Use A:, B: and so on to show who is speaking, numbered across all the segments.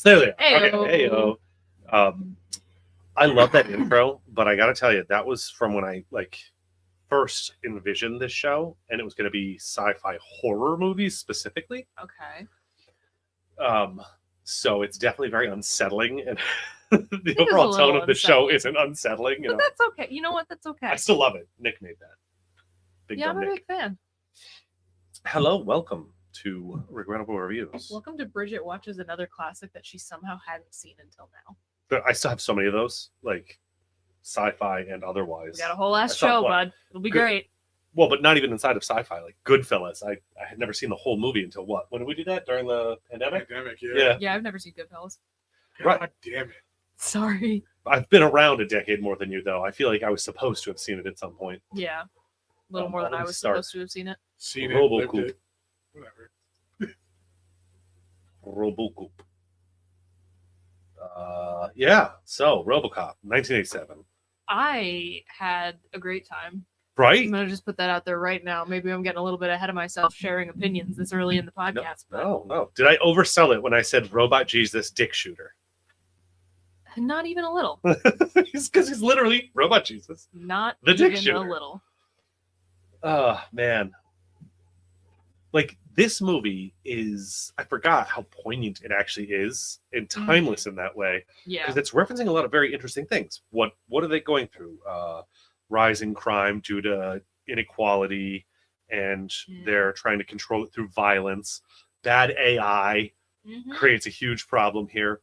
A: There they are.
B: Ayo.
A: Okay, heyo. I love that intro, but I gotta tell you, that was from when I first envisioned this show, and it was going to be sci-fi horror movies specifically.
B: Okay.
A: So it's definitely very unsettling, and the
B: is
A: overall
B: a
A: tone
B: little
A: of the show
B: unsettling.
A: isn't unsettling.
B: But that's okay. You know what? That's okay.
A: I still love it. Nick made that. Big
B: Yeah, I'm
A: dumb
B: a
A: Nick.
B: big fan.
A: Hello, welcome to Regrettable Reviews.
B: Welcome to Bridget Watches Another Classic that she somehow hadn't seen until now.
A: I still have so many of those, like sci-fi and otherwise.
B: We got a whole ass
A: I saw
B: show,
A: what?
B: bud. It'll be
A: Good.
B: great.
A: Well, but not even inside of sci-fi, like Goodfellas. I had never seen the whole movie until what? When did we do that? During the pandemic? Yeah.
B: Yeah, I've never seen Goodfellas.
A: Right.
C: God damn it.
B: Sorry.
A: I've been around a decade more than you, though. I feel like I was supposed to have seen it at some point.
B: Yeah. A little more than
A: I'll
B: I was
A: start.
B: supposed to have seen it.
C: Seen it, lived
A: Robocop.
C: it. Whatever.
A: Robocop. Yeah. So Robocop, 1987.
B: I had a great time.
A: Right?
B: I'm going to just put that out there right now. Maybe I'm getting a little bit ahead of myself sharing opinions this early in the podcast.
A: No. Did I oversell it when I said Robot Jesus Dick Shooter?
B: Not even a little.
A: Because he's literally Robot Jesus.
B: Not
A: The dick
B: even
A: shooter.
B: a little.
A: Oh, man. Like, this movie is, I forgot how poignant it actually is and timeless in that way.
B: Yeah.
A: Because it's referencing a lot of very interesting things. What are they going through? Rising crime due to inequality, and they're trying to control it through violence. Bad AI
B: Mhm.
A: creates a huge problem here.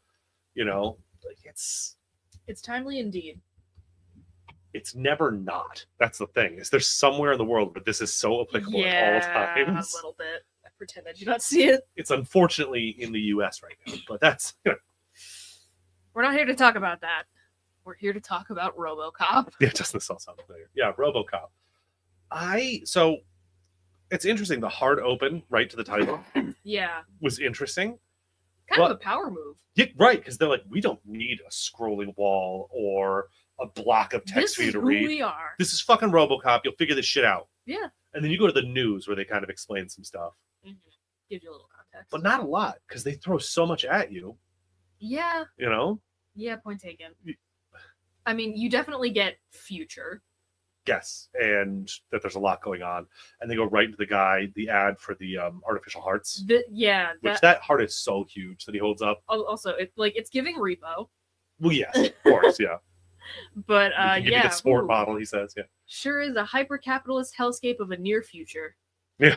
A: You know, like it's
B: timely indeed.
A: it's never not. That's the thing. Is there's somewhere in the world where this is so applicable at all times.
B: A little bit. I pretend I do not see it.
A: It's unfortunately in the U.S. right now, but that's
B: We're not here to talk about that. We're here to talk about Robocop.
A: yeah. Doesn't this all sound familiar? Yeah, RoboCop. So it's interesting. The hard open right to the title
B: Yeah.
A: was interesting.
B: Kind of a power move.
A: Yeah, right, because they're like, we don't need a scrolling wall or a block of text
B: This
A: for you
B: is
A: to
B: who
A: read.
B: we are.
A: This is fucking RoboCop. You'll figure this shit out.
B: Yeah.
A: And then you go to the news where they kind of explain some stuff,
B: Gives you a little context.
A: but not a lot because they throw so much at you.
B: Yeah.
A: You know?
B: Yeah, point taken. I mean, you definitely get future.
A: Yes, and that there's a lot going on, and they go right into the ad for the artificial hearts, which that heart is so huge that he holds up.
B: Also, it's giving repo.
A: Well, yes, of course, yeah.
B: But
A: You can give me the sport
B: ooh,
A: model, he says, yeah.
B: sure is a hyper-capitalist hellscape of a near future.
A: Yeah.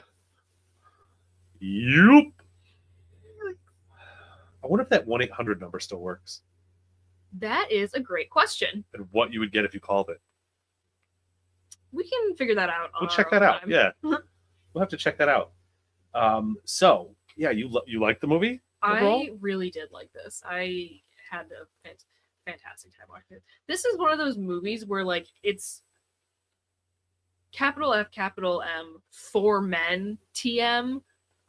A: Yup. I wonder if that 1-800 number still works,
B: That is a great question.
A: and what you would get if you called it.
B: We can figure that out.
A: We'll check that out. Yeah, we'll have to check that out. So yeah, you like the movie? Overall?
B: I really did like this. I had a fantastic time watching it. This is one of those movies where it's capital F, capital M, for men, TM,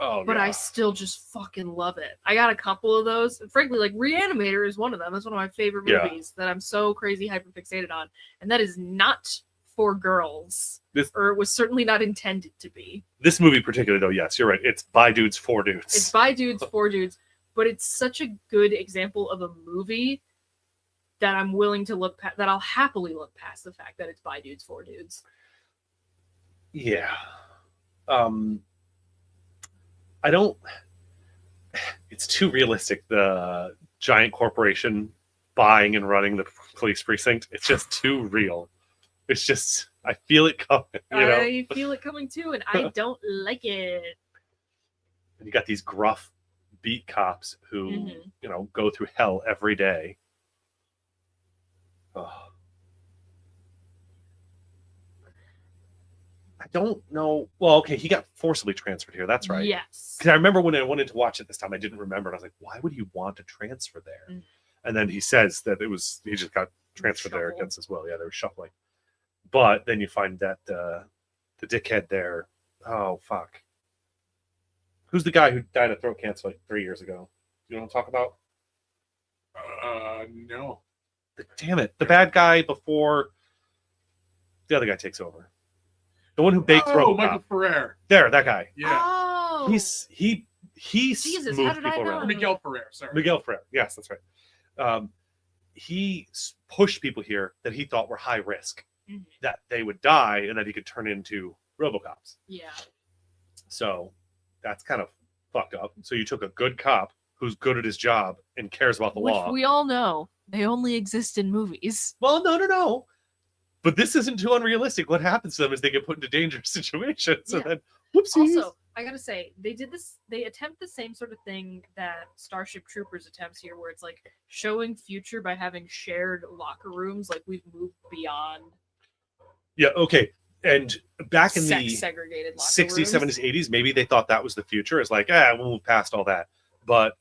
A: Oh,
B: but
A: yeah.
B: I still just fucking love it. I got a couple of those. And frankly, Reanimator is one of them. That's one of my favorite movies that I'm so crazy hyperfixated on. And that is not for girls. Or it was certainly not intended to be.
A: This movie particularly, though, yes, you're right. It's by dudes for dudes.
B: It's by dudes for dudes. But it's such a good example of a movie that I'm willing to look past, that I'll happily look past the fact that it's by dudes for dudes.
A: Yeah. I don't. It's too realistic. The giant corporation buying and running the police precinct. It's just too real. It's just, I feel it coming.
B: I feel it coming too, and I don't like it.
A: And you got these gruff beat cops who, go through hell every day. Oh. I don't know. Well, okay, he got forcibly transferred here. That's right.
B: Yes.
A: Because I remember when I went in to watch it this time, I didn't remember. And I was like, why would he want to transfer there?
B: Mm.
A: And then he says that he just got transferred there
B: Shuffle.
A: against his will. Yeah, they were shuffling. But then you find that the dickhead there, oh, fuck. Who's the guy who died of throat cancer like 3 years ago? You know what I'm talking about?
C: No.
A: Damn it. The bad guy before the other guy takes over. The one who baked Robocop.
C: Michael Ferrer.
A: There, that guy.
C: Yeah.
B: Oh.
A: He
B: Jesus, how
A: moved
B: did I
A: people
B: know?
A: around.
C: Miguel Ferrer, sorry.
A: Miguel Ferrer. Yes, that's right. He pushed people here that he thought were high risk,
B: Mhm.
A: that they would die and that he could turn into Robocops.
B: Yeah.
A: So that's kind of fucked up. So you took a good cop who's good at his job and cares about the
B: Which
A: law.
B: we all know they only exist in movies.
A: Well, no. But this isn't too unrealistic. What happens to them is they get put into dangerous situations. And
B: Yeah.
A: then, whoopsies.
B: Also, I gotta say, they attempt the same sort of thing that Starship Troopers attempts here, where it's like showing future by having shared locker rooms, like we've moved beyond
A: Yeah, okay. And back in the
B: segregated locker
A: 60s,
B: rooms.
A: 70s, 80s, maybe they thought that was the future. It's like, we'll move past all that. But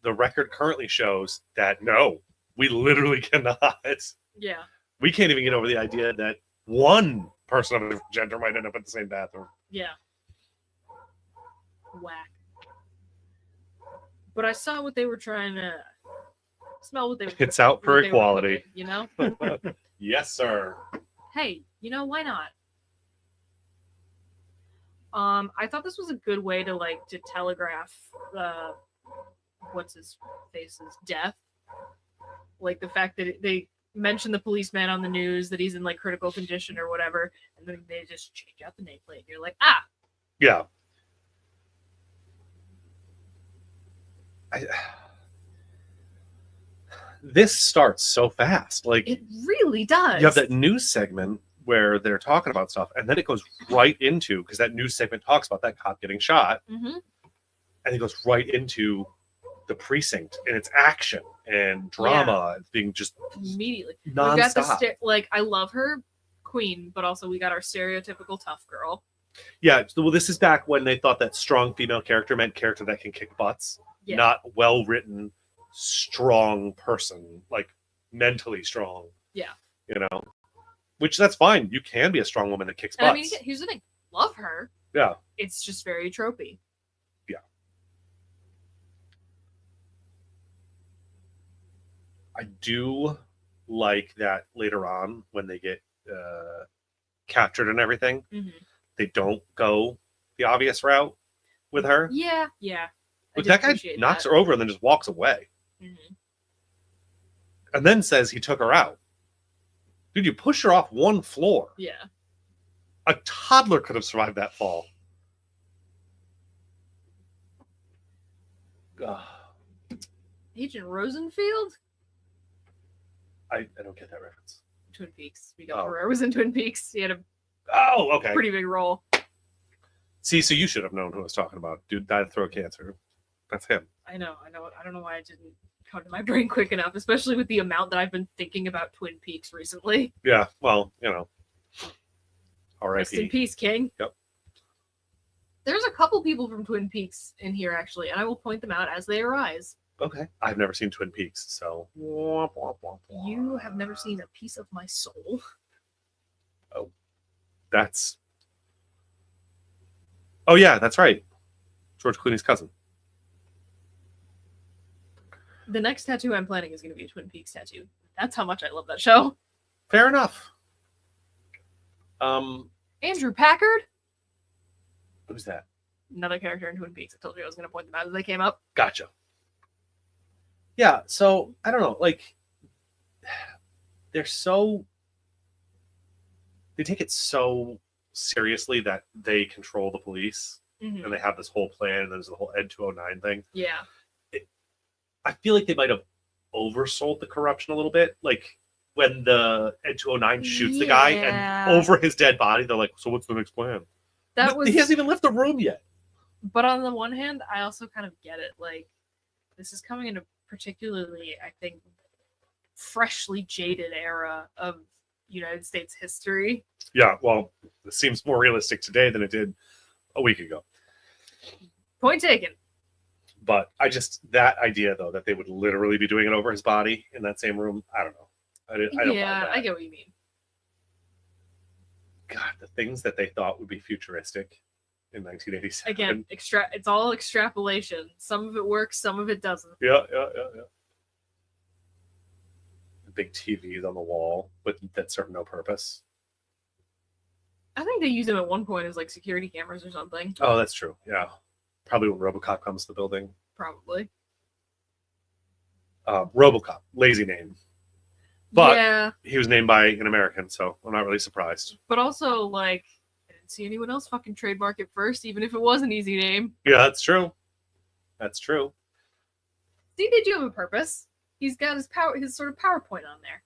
A: the record currently shows that no, we literally cannot.
B: Yeah.
A: We can't even get over the idea that one person of a different gender might end up in the same bathroom.
B: Yeah. Whack. But I saw what they were trying to smell. What they were.
A: It's out for
B: what they were
A: equality.
B: cooking, you know.
A: Yes, sir.
B: Hey, why not? I thought this was a good way to telegraph what's his face's death. Like the fact that they mention the policeman on the news, that he's in like critical condition or whatever, and then they just change out the nameplate. You're like,
A: Yeah. This starts so fast. Like,
B: it really does.
A: you have that news segment where they're talking about stuff, and then it goes right into, because that news segment talks about that cop getting shot,
B: Mm-hmm.
A: and it goes right into the precinct and its action and drama and being just
B: Immediately.
A: nonstop.
B: We got the I love her, queen, but also we got our stereotypical tough girl.
A: Yeah, well, this is back when they thought that strong female character meant character that can kick butts,
B: Yeah.
A: not well-written, strong person, like mentally strong.
B: Yeah.
A: Which that's fine. You can be a strong woman that kicks
B: And
A: butts.
B: I mean, here's the thing: love her.
A: Yeah.
B: It's just very tropey.
A: Yeah. I do like that later on when they get captured and everything,
B: Mm-hmm.
A: they don't go the obvious route with her.
B: Yeah.
A: But that guy knocks her over and then just walks away.
B: Mm-hmm.
A: And then says he took her out. Dude, you push her off one floor.
B: Yeah.
A: A toddler could have survived that fall. Ugh.
B: Agent Rosenfield?
A: I don't get that reference.
B: Twin Peaks. Miguel
A: Oh.
B: Ferrer was in Twin Peaks. He had a
A: Oh, okay.
B: pretty big role.
A: See, so you should have known who I was talking about. Dude died of throat cancer. That's him.
B: I know. I don't know why it didn't come to my brain quick enough, especially with the amount that I've been thinking about Twin Peaks recently.
A: Yeah, well,
B: Rest in
A: R.I.P.
B: peace, King.
A: Yep.
B: There's a couple people from Twin Peaks in here, actually, and I will point them out as they arise.
A: Okay. I've never seen Twin Peaks, so.
B: You have never seen a piece of my soul.
A: That's. Oh, yeah, that's right. George Clooney's cousin.
B: The next tattoo I'm planning is going to be a Twin Peaks tattoo. That's how much I love that show.
A: Fair enough.
B: Andrew Packard,
A: Who's that?
B: another character in Twin Peaks. I told you I was going to point them out as they came up.
A: Gotcha. Yeah, so I don't know, like they take it so seriously that they control the police
B: Mm-hmm.
A: and they have this whole plan and there's the whole Ed 209 thing.
B: Yeah.
A: I feel like they might have oversold the corruption a little bit. Like when the Ed 209 shoots the guy and over his dead body, they're like, so what's the next plan? He hasn't even left the room yet.
B: But on the one hand, I also kind of get it. Like, this is coming in a particularly, I think, freshly jaded era of United States history.
A: Yeah, well, it seems more realistic today than it did a week ago.
B: Point taken.
A: But that idea though that they would literally be doing it over his body in that same room, I don't know. I don't buy that.
B: I get what you mean.
A: God, the things that they thought would be futuristic in 1987.
B: Again, it's all extrapolation. Some of it works, some of it doesn't.
A: Yeah. Big TVs on the wall, but that serve no purpose.
B: I think they use them at one point as like security cameras or something.
A: Oh, that's true. Yeah, probably when Robocop comes to the building.
B: Probably.
A: Robocop, lazy name, but
B: yeah,
A: he was named by an American, so I'm not really surprised.
B: But also, like, I didn't see anyone else fucking trademark it first, even if it was an easy name.
A: Yeah, that's true. That's true.
B: See, they do have a purpose. He's got his sort of PowerPoint on there.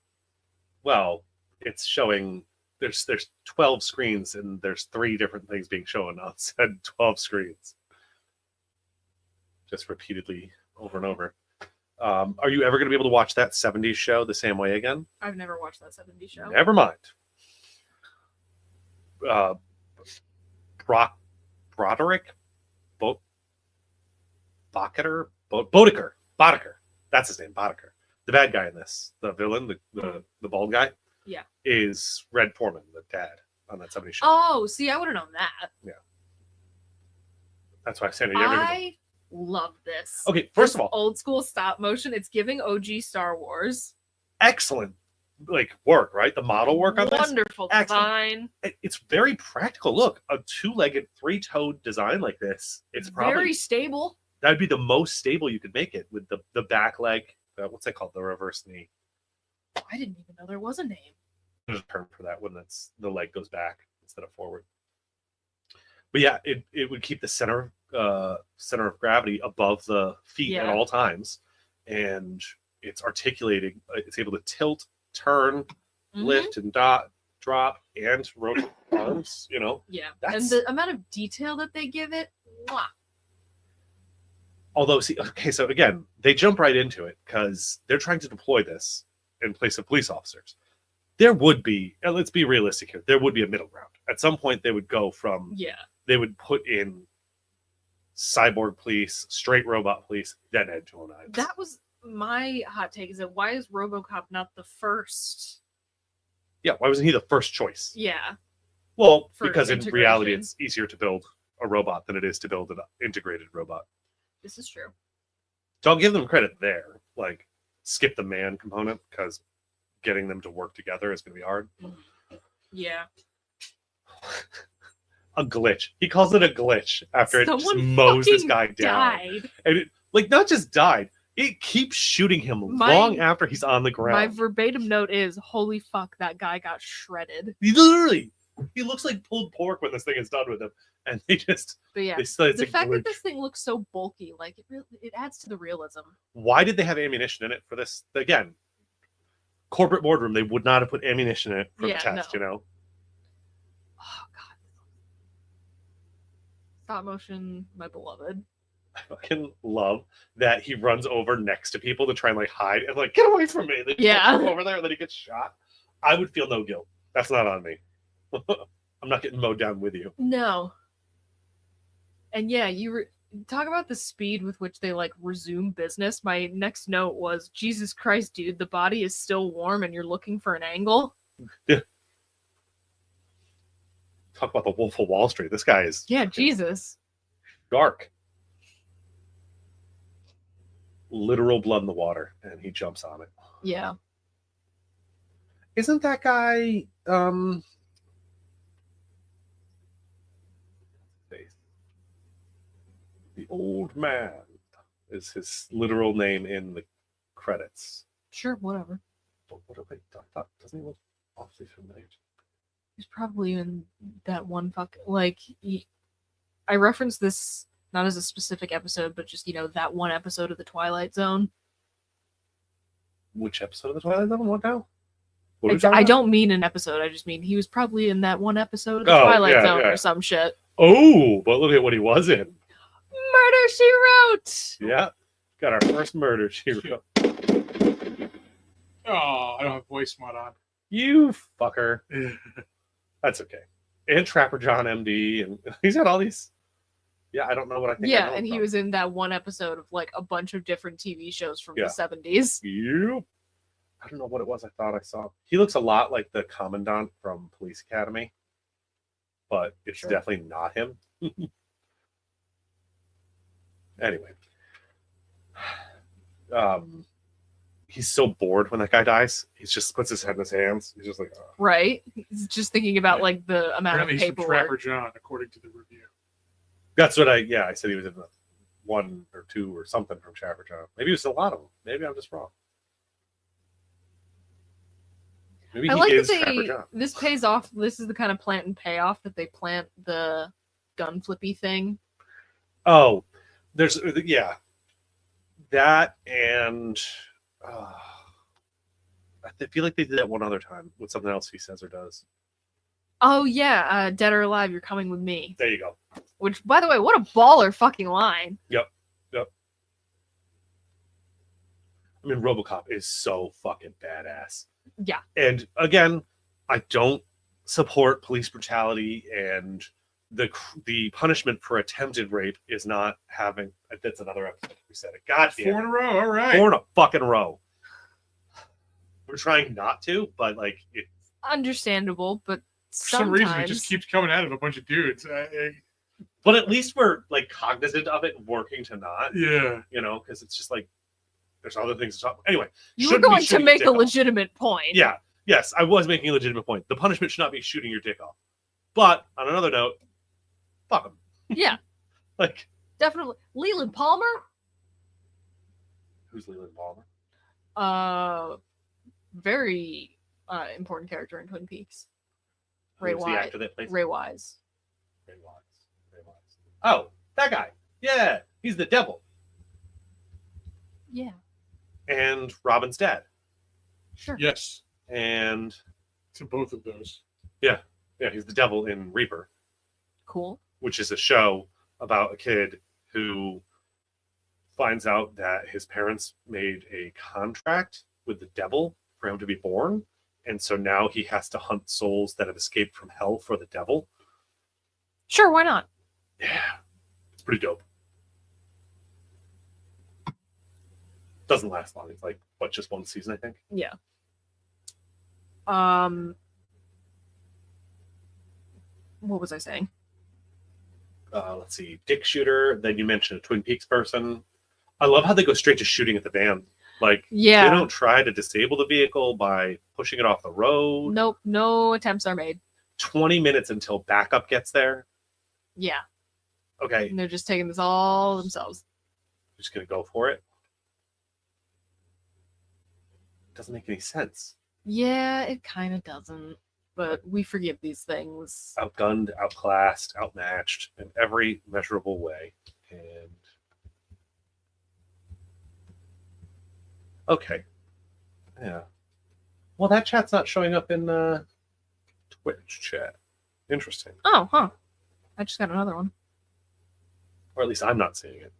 A: Well, it's showing there's 12 screens and there's 3 different things being shown outside 12 screens. Just repeatedly over and over. Are you ever going to be able to watch that 70s show the same way again?
B: I've never watched that 70s show.
A: Never mind. Broderick? Boddicker. That's his name, Boddicker. The bad guy in this, the villain, the bald guy,
B: yeah,
A: is Red Foreman, the dad on that 70s show.
B: Oh, see, I would have known that.
A: Yeah. That's why I said
B: I love this.
A: Okay, first of all,
B: old school stop motion. It's giving OG Star Wars.
A: Excellent, work, right? The model work on this.
B: Wonderful design.
A: It's very practical. Look, a 2-legged, 3-toed design like this. It's probably
B: very stable.
A: That'd be the most stable you could make it with the back leg. What's that called? The reverse knee.
B: I didn't even know there was a name.
A: There's a term for that when the leg goes back instead of forward. But yeah, it would keep the center of gravity above the feet at all times, and it's articulating. It's able to tilt, turn, lift, and drop, and rotate arms.
B: Yeah, and the amount of detail that they give it. Mwah.
A: Although, so again, they jump right into it because they're trying to deploy this in place of police officers. There would be, and let's be realistic here, there would be a middle ground. At some point, they would go from, they would put in cyborg police, straight robot police, then Edge 209.
B: That was my hot take, is that why is Robocop not the first?
A: Yeah, why wasn't he the first choice?
B: Yeah.
A: Well, because in reality, it's easier to build a robot than it is to build an integrated robot.
B: This is true.
A: So I'll give them credit there. Like, skip the man component because getting them to work together is going to be hard.
B: Yeah.
A: A glitch. He calls it a glitch after someone it just mows this guy down. And it, not just died, it keeps shooting him long after he's on the ground.
B: My verbatim note is, holy fuck, that guy got shredded.
A: He looks like pulled pork when this thing is done with him. And they just,
B: but yeah, the fact that this thing looks so bulky, like it adds to the realism.
A: Why did they have ammunition in it for this? Again, corporate boardroom, they would not have put ammunition in it for the test,
B: Oh god, stop motion, my beloved.
A: I fucking love that he runs over next to people to try and hide and get away from me. Then over there, and then he gets shot. I would feel no guilt. That's not on me. I'm not getting mowed down with you.
B: No. And yeah, you talk about the speed with which they resume business. My next note was, Jesus Christ, dude, the body is still warm and you're looking for an angle.
A: Yeah. Talk about the Wolf of Wall Street. This guy is
B: Jesus.
A: Dark. Literal blood in the water, and he jumps on it.
B: Yeah.
A: Isn't that guy the old man is his literal name in the credits?
B: Sure, whatever.
A: But doesn't he look awfully familiar?
B: He's probably in that one I referenced this not as a specific episode, but just that one episode of the Twilight Zone.
A: Which episode of the Twilight Zone? What now?
B: I don't mean an episode. I just mean he was probably in that one episode of the Twilight Zone or some shit.
A: Oh, but look at what he was in.
B: Murder, She Wrote.
A: Yeah, got our first Murder, She Wrote.
C: Oh, I don't have voice mod on.
A: You fucker. That's okay. And Trapper John MD, and he's got all these. Yeah, I don't know what I think. I
B: Yeah,
A: know
B: and he
A: from.
B: was in that one episode of like a bunch of different TV shows from
A: Yeah.
B: the 70s.
A: Yep. I don't know what it was. I thought I saw. He looks a lot like the commandant from Police Academy, but it's
B: Sure.
A: definitely not him. Anyway, he's so bored when that guy dies. He just puts his head in his hands. He's just like, oh.
B: Right? He's just thinking about like the amount
C: Apparently
B: of
C: he's from
B: paperwork.
C: Trapper John, according to the review.
A: That's what I said he was in the 1 or 2 or something from Trapper John. Maybe it was a lot of them. Maybe I'm just wrong. Maybe
B: I
A: he
B: like
A: is
B: that
A: Trapper John.
B: this pays off. This is the kind of plant and payoff that they plant the gun flippy thing.
A: Oh, there's that, and I feel like they did that one other time with something else he says or does.
B: Oh yeah, Dead or Alive, you're coming with me.
A: There you go.
B: Which, by the way, what a baller fucking line.
A: Yep. I mean, Robocop is so fucking badass.
B: Yeah.
A: And again, I don't support police brutality, and the punishment for attempted rape is not having. That's another episode. We said it. God damn.
C: 4 in a row. All right.
A: 4 in a fucking row. We're trying not to, but like it.
B: Understandable, but
C: For some reason, it
B: sometimes
C: just keeps coming out of a bunch of dudes.
A: But at least we're like cognizant of it, and working to not.
C: Yeah.
A: You know, because it's just like there's other things to talk about. Anyway,
B: you were
A: shouldn't be
B: going to
A: shooting
B: make
A: your
B: a
A: dick off.
B: legitimate point.
A: Yeah. Yes, I was making a legitimate point. The punishment should not be shooting your dick off. But on another note, fuck him.
B: Yeah,
A: Like,
B: definitely. Leland Palmer?
A: who's Leland Palmer?
B: Very important character in Twin Peaks. Ray
A: Who's the
B: Wise.
A: actor that plays
B: Ray Wise.
A: Ray Wise. Oh, that guy. Yeah, he's the devil.
B: Yeah,
A: And Robin's dad.
B: sure.
C: Yes.
A: And
C: To both of those.
A: yeah, he's the devil in Reaper,
B: Cool.
A: which is a show about a kid who finds out that his parents made a contract with the devil for him to be born. And so now he has to hunt souls that have escaped from hell for the devil.
B: Sure, why not?
A: Yeah, it's pretty dope. Doesn't last long. It's like, what, just 1 season, I think?
B: Yeah. What was I saying?
A: Let's see, Dick Shooter. Then you mentioned a Twin Peaks person. I love how they go straight to shooting at the van. Like,
B: Yeah.
A: they don't try to disable the vehicle by pushing it off the road.
B: Nope, no attempts are made.
A: 20 minutes until backup gets there.
B: Yeah.
A: Okay,
B: And they're just taking this all themselves.
A: just gonna go for it. Doesn't make any sense.
B: Yeah, it kind of doesn't. But we forgive these things.
A: Outgunned, outclassed, outmatched in every measurable way. And okay, yeah. Well, that chat's not showing up in Twitch chat. Interesting.
B: Oh, huh. I just got another one.
A: Or at least I'm not seeing it.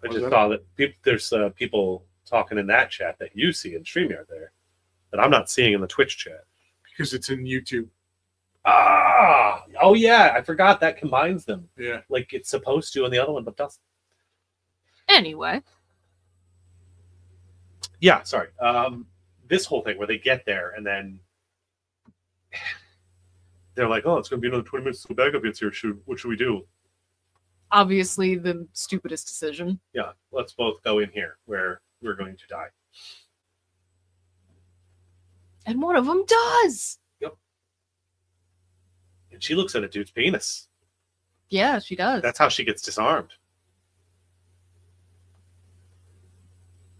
A: I
C: Was
A: just
C: that-
A: saw that there's people talking in that chat that you see in StreamYard there that I'm not seeing in the Twitch chat.
C: Because it's in YouTube.
A: Ah, oh yeah, I forgot that combines them
C: Yeah.
A: like it's supposed to, and the other one but doesn't.
B: Anyway.
A: Yeah, sorry. This whole thing where they get there and then they're like, "Oh, it's going to be another 20 minutes till backup gets here. What should we do?"
B: Obviously, the stupidest decision.
A: Yeah, let's both go in here where we're going to die.
B: And one of them does.
A: And she looks at a dude's penis.
B: Yeah, she does.
A: That's how she gets disarmed.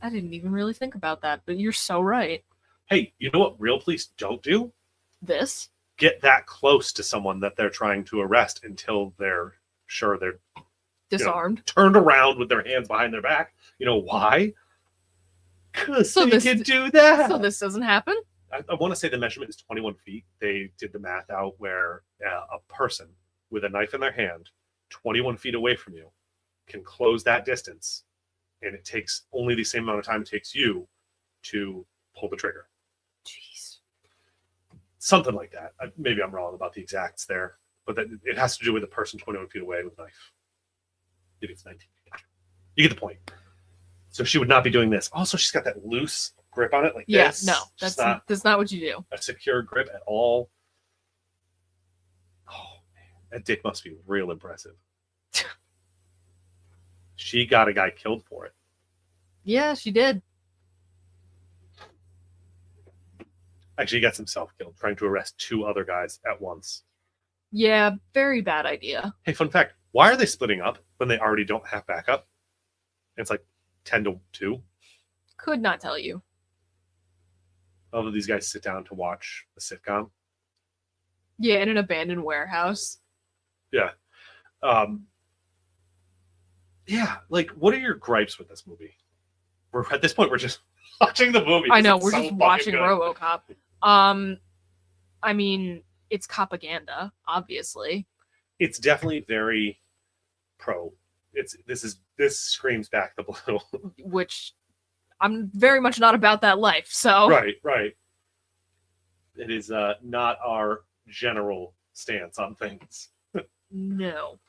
B: I didn't even really think about that, but you're so right.
A: Hey, you know what real police don't do?
B: This?
A: Get that close to someone that they're trying to arrest until they're sure they're
B: Disarmed.
A: turned around with their hands behind their back. You know why? Because
B: So
A: they
B: this-
A: can do that.
B: So this doesn't happen?
A: I want to say the measurement is 21 feet. They did the math out where a person with a knife in their hand, 21 feet away from you, can close that distance, and it takes only the same amount of time it takes you to pull the trigger.
B: Jeez.
A: something like that. Maybe I'm wrong about the exacts there, but it has to do with a person 21 feet away with a knife. Maybe it's 19. You get the point. So she would not be doing this. Also, she's got that loose grip on it like this.
B: No, that's not what you do.
A: A secure grip at all. Oh man, that dick must be real impressive. She got a guy killed for it.
B: Yeah, she did.
A: Actually, he gets himself killed trying to arrest 2 other guys at once.
B: Yeah, very bad idea.
A: Hey, fun fact. Why are they splitting up when they already don't have backup? It's like 10-2.
B: Could not tell you.
A: All of these guys sit down to watch a sitcom.
B: Yeah, in an abandoned warehouse.
A: Yeah. Yeah, like, what are your gripes with this movie? At this point, we're just watching the movie.
B: I know,
A: It's
B: we're
A: so
B: just
A: fucking
B: watching
A: good.
B: RoboCop. I mean, it's propaganda, obviously.
A: It's definitely very pro. This screams back the blue.
B: Which I'm very much not about that life, so
A: Right. It is not our general stance on things.
B: no.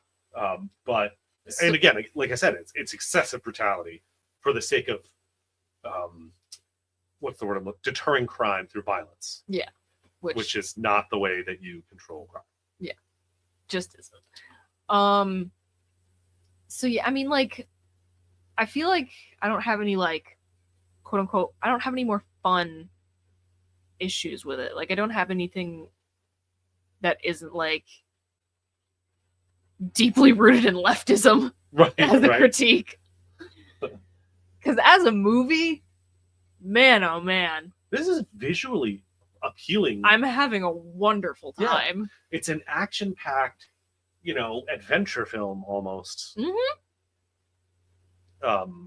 A: But
B: So-
A: and again, like I said, it's excessive brutality for the sake of what's the word I'm looking? Deterring crime through violence.
B: Yeah.
A: Which is not the way that you control crime.
B: Just isn't. So yeah, I mean, like, I feel like I don't have any, like, quote unquote, I don't have any more fun issues with it. Like, I don't have anything that isn't, like, deeply rooted in leftism
A: Right.
B: as a
A: right.
B: critique. Because as a movie, man, oh man,
A: This is visually appealing.
B: I'm having a wonderful
A: Yeah.
B: time.
A: It's an action-packed, adventure film almost.
B: Mhm.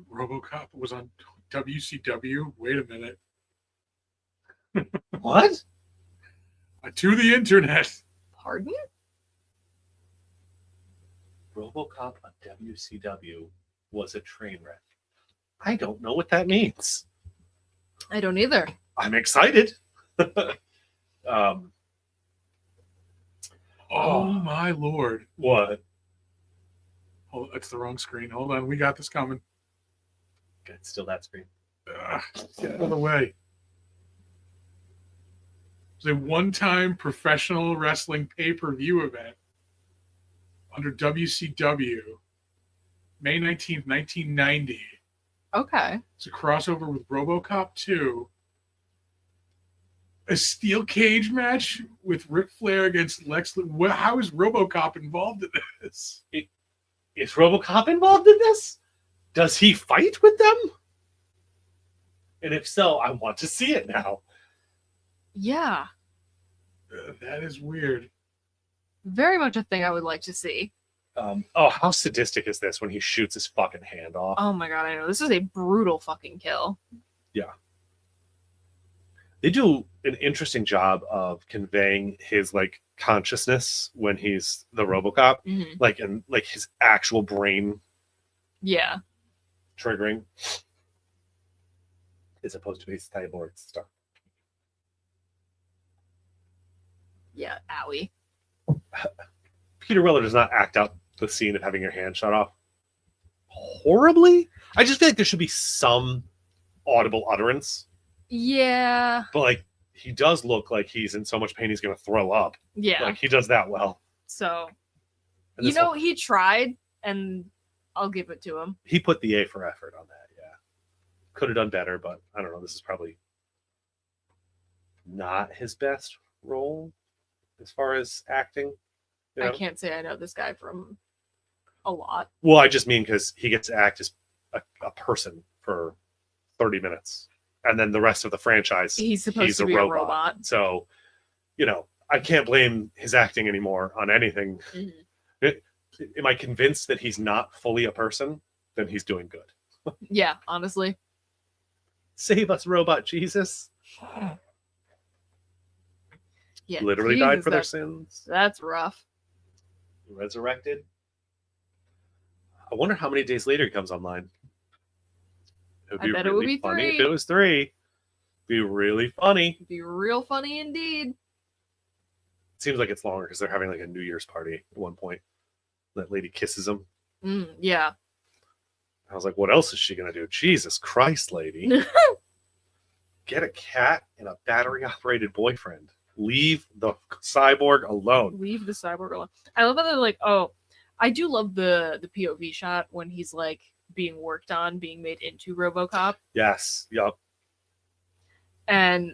C: RoboCop was on WCW. Wait a minute.
A: What?
C: To the internet.
B: Pardon?
A: RoboCop on WCW was a train wreck. I don't know what that means.
B: I don't either.
A: I'm excited.
C: Oh my lord.
A: What?
C: Oh, that's the wrong screen. Hold on. We got this coming.
A: Okay, it's still that screen.
C: Get out of the way. It's a one-time professional wrestling pay-per-view event under WCW, May 19th, 1990.
B: Okay.
C: It's a crossover with RoboCop 2. A steel cage match with Ric Flair against Lex Luthor. How is RoboCop involved in this?
A: Is RoboCop involved in this? Does he fight with them? And if so, I want to see it now.
B: Yeah.
C: That is weird.
B: Very much a thing I would like to see.
A: How sadistic is this when he shoots his fucking hand off?
B: Oh my god, I know. This is a brutal fucking kill.
A: They do an interesting job of conveying his consciousness when he's the RoboCop,
B: Mhm.
A: and his actual brain
B: Yeah.
A: triggering, as opposed to his cyborg stuff.
B: Yeah, owie.
A: Peter Weller does not act out the scene of having your hand shot off horribly. I just feel like there should be some audible utterance,
B: Yeah.
A: but he does look like he's in so much pain he's going to throw up.
B: Yeah.
A: He does that well.
B: So,
A: And this
B: he tried, and I'll give it to him.
A: he put the A for effort on that. Yeah, could have done better, but I don't know. This is probably not his best role as far as acting. You know?
B: I can't say I know this guy from a lot.
A: Well, I just mean because he gets to act as a person for 30 minutes, and then the rest of the franchise,
B: He's supposed to be a robot.
A: So, I can't blame his acting anymore on anything.
B: Mhm.
A: Am I convinced that he's not fully a person? Then he's doing good.
B: Yeah, honestly.
A: Save us, robot Jesus.
B: Yeah.
A: Literally died
B: Jesus,
A: for their sins.
B: That's rough.
A: Resurrected. I wonder how many days later he comes online.
B: I bet it would be
A: funny
B: 3.
A: if it was 3. Be really funny.
B: Be real funny indeed.
A: seems like it's longer because they're having like a New Year's party at one point. That lady kisses him.
B: Yeah.
A: I was like, what else is she gonna do? Jesus Christ, lady. Get a cat and a battery-operated boyfriend. Leave the cyborg alone.
B: Leave the cyborg alone. I love how they're like, oh, I do love the POV shot when he's like being worked on, being made into RoboCop.
A: Yes. Yup.
B: And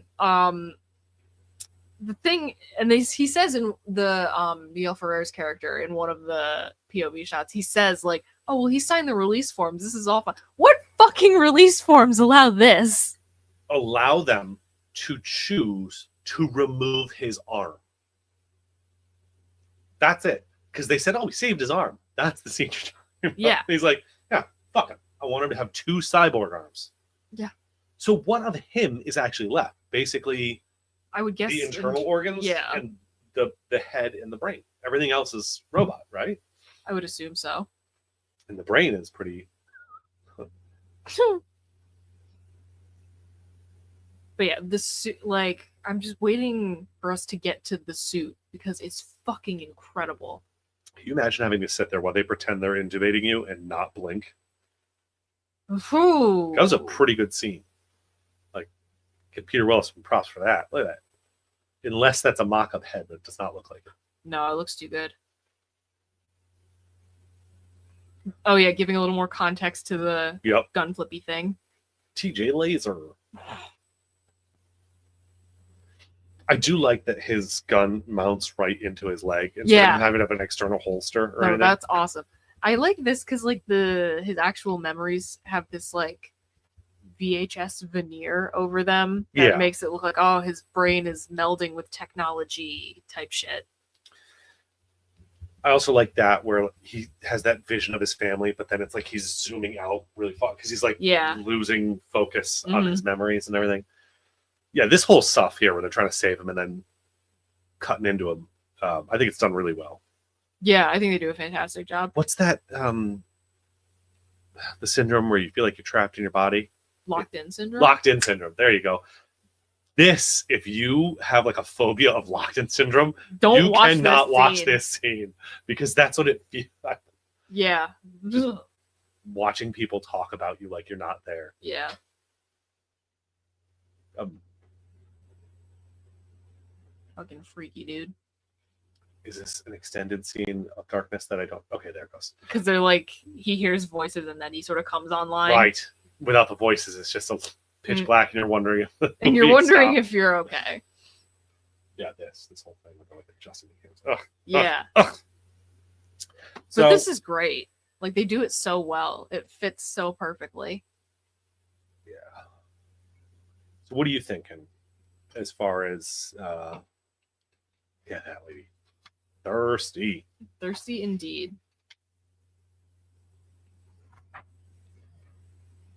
B: the thing, and he says in the Miguel Ferrer's character in one of the POV shots, he says like, oh well, he signed the release forms. This is all fine. What fucking release forms allow this?
A: Allow them to choose to remove his arm. That's it. Because they said, oh, he saved his arm. That's the scene.
B: Yeah.
A: He's like, yeah, fuck him. I want him to have 2 cyborg arms.
B: Yeah.
A: So what of him is actually left? Basically,
B: I would guess
A: the internal organs and the head and the brain. Everything else is robot, right?
B: I would assume so.
A: And the brain is pretty...
B: But yeah, the suit, like, I'm just waiting for us to get to the suit because it's fucking incredible.
A: Can you imagine having to sit there while they pretend they're intubating you and not blink?
B: Ooh.
A: That was a pretty good scene. Like, get Peter Weller some props for that. Look at that. Unless that's a mock-up head, but it does not look like it.
B: No, it looks too good. Oh yeah, giving a little more context to the gun flippy thing.
A: TJ Laser. I do like that his gun mounts right into his leg instead of having up an external holster or anything.
B: That's awesome. I like this because like his actual memories have this like VHS veneer over them that makes it look like, oh, his brain is melding with technology type shit.
A: I also like that where he has that vision of his family, but then it's like he's zooming out really far because he's like losing focus on his memories and everything. Yeah, this whole stuff here where they're trying to save him and then cutting into him, I think it's done really well.
B: Yeah, I think they do a fantastic job.
A: What's that? The syndrome where you feel like you're trapped in your body?
B: Locked in syndrome?
A: Locked in syndrome. There you go. This, if you have like a phobia of locked in syndrome, you cannot watch this scene because that's what it feels like.
B: Yeah.
A: Watching people talk about you like you're not there.
B: Yeah. Fucking freaky, dude.
A: Is this an extended scene of darkness that I don't... Okay, there it goes.
B: Because they're like, he hears voices and then he sort of comes online.
A: Right. Without the voices, it's just a pitch black and you're wondering if
B: if you're okay.
A: Yeah, this whole thing with like adjusting the cameras. Ugh.
B: Yeah.
A: Ugh.
B: So this is great. Like they do it so well. It fits so perfectly.
A: Yeah. So what are you thinking as far as that lady? Thirsty
B: indeed.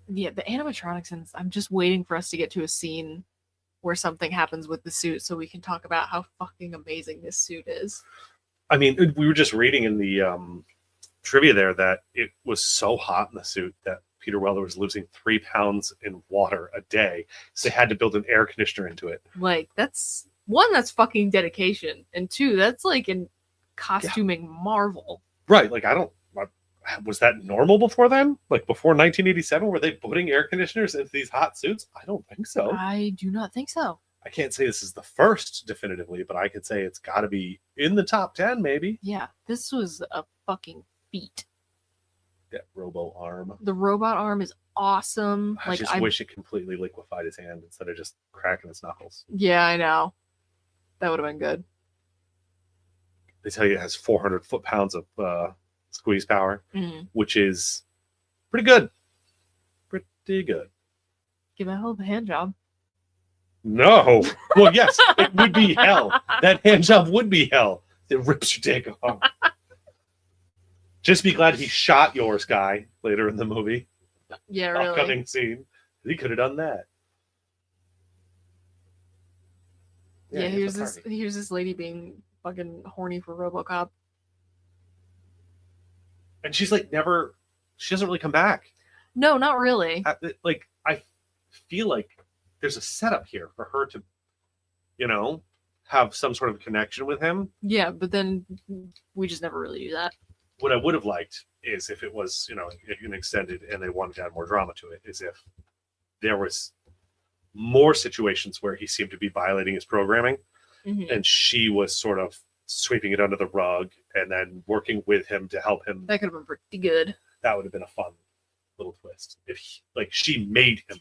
B: Yeah, the animatronics, and I'm just waiting for us to get to a scene where something happens with the suit so we can talk about how fucking amazing this suit is.
A: I mean, we were just reading in the trivia there that it was so hot in the suit that Peter Weller was losing 3 pounds in water a day. So they had to build an air conditioner into it.
B: Like, that's fucking dedication. And 2, that's like an costuming marvel.
A: Right. Like, was that normal before then? Like before 1987, were they putting air conditioners into these hot suits? I don't think so.
B: I do not think so.
A: I can't say this is the first definitively, but I could say it's got to be in the top 10, maybe.
B: Yeah, this was a fucking feat.
A: That robo arm.
B: The robot arm is awesome.
A: I just wish it completely liquefied his hand instead of just cracking his knuckles.
B: Yeah, I know. That would have been good.
A: They tell you it has 400 foot-pounds of squeeze power, which is pretty good. Pretty good.
B: Give a hell of a hand job.
A: No. Well, yes, it would be hell. That hand job would be hell. It rips your dick off. Just be glad he shot yours, guy, later in the movie.
B: Yeah, really.
A: Upcoming scene. He could have done that.
B: Yeah, here's this lady being fucking horny for Robocop.
A: And she's like she doesn't really come back.
B: No, not really.
A: I feel like there's a setup here for her to, have some sort of connection with him.
B: Yeah, but then we just never really do that.
A: What I would have liked is if it was, an extended and they wanted to add more drama to it, is if there was more situations where he seemed to be violating his programming and she was sort of sweeping it under the rug and then working with him to help him.
B: That could have been pretty good.
A: That would have been a fun little twist. If she made him,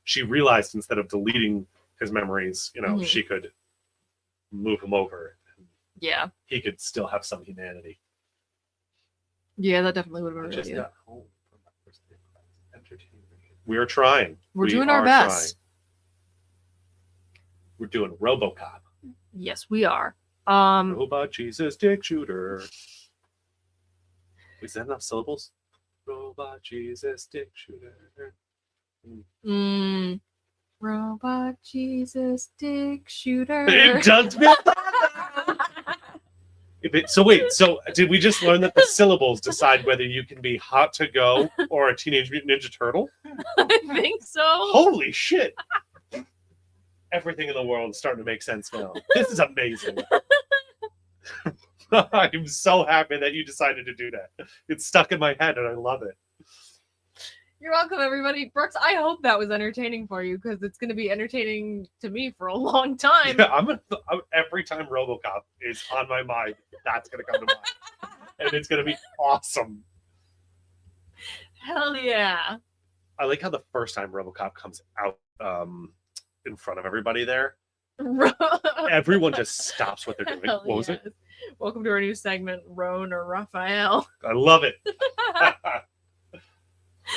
A: she realized instead of deleting his memories, she could move him over.
B: Yeah.
A: He could still have some humanity.
B: Yeah, that definitely would have been
A: Just
B: really good.
A: got home from my first day of class. Entertainment. We are trying.
B: We're doing our best.
A: Trying. We're doing Robocop.
B: Yes, we are.
A: Robot Jesus Dick Shooter. Is that enough syllables? Robot Jesus Dick Shooter.
B: Robot Jesus Dick Shooter.
A: It does me. So did we just learn that the syllables decide whether you can be hot to go or a Teenage Mutant Ninja Turtle?
B: I think so.
A: Holy shit. Everything in the world is starting to make sense now. This is amazing. I'm so happy that you decided to do that. It's stuck in my head and I love it.
B: You're welcome, everybody. Brooks, I hope that was entertaining for you because it's going to be entertaining to me for a long time.
A: Yeah, every time Robocop is on my mind, that's going to come to mind. And it's going to be awesome.
B: Hell yeah.
A: I like how the first time Robocop comes out in front of everybody there, everyone just stops what they're doing.
B: Hell
A: What was
B: yes.
A: it?
B: Welcome to our new segment, Roan or Raphael.
A: I love it.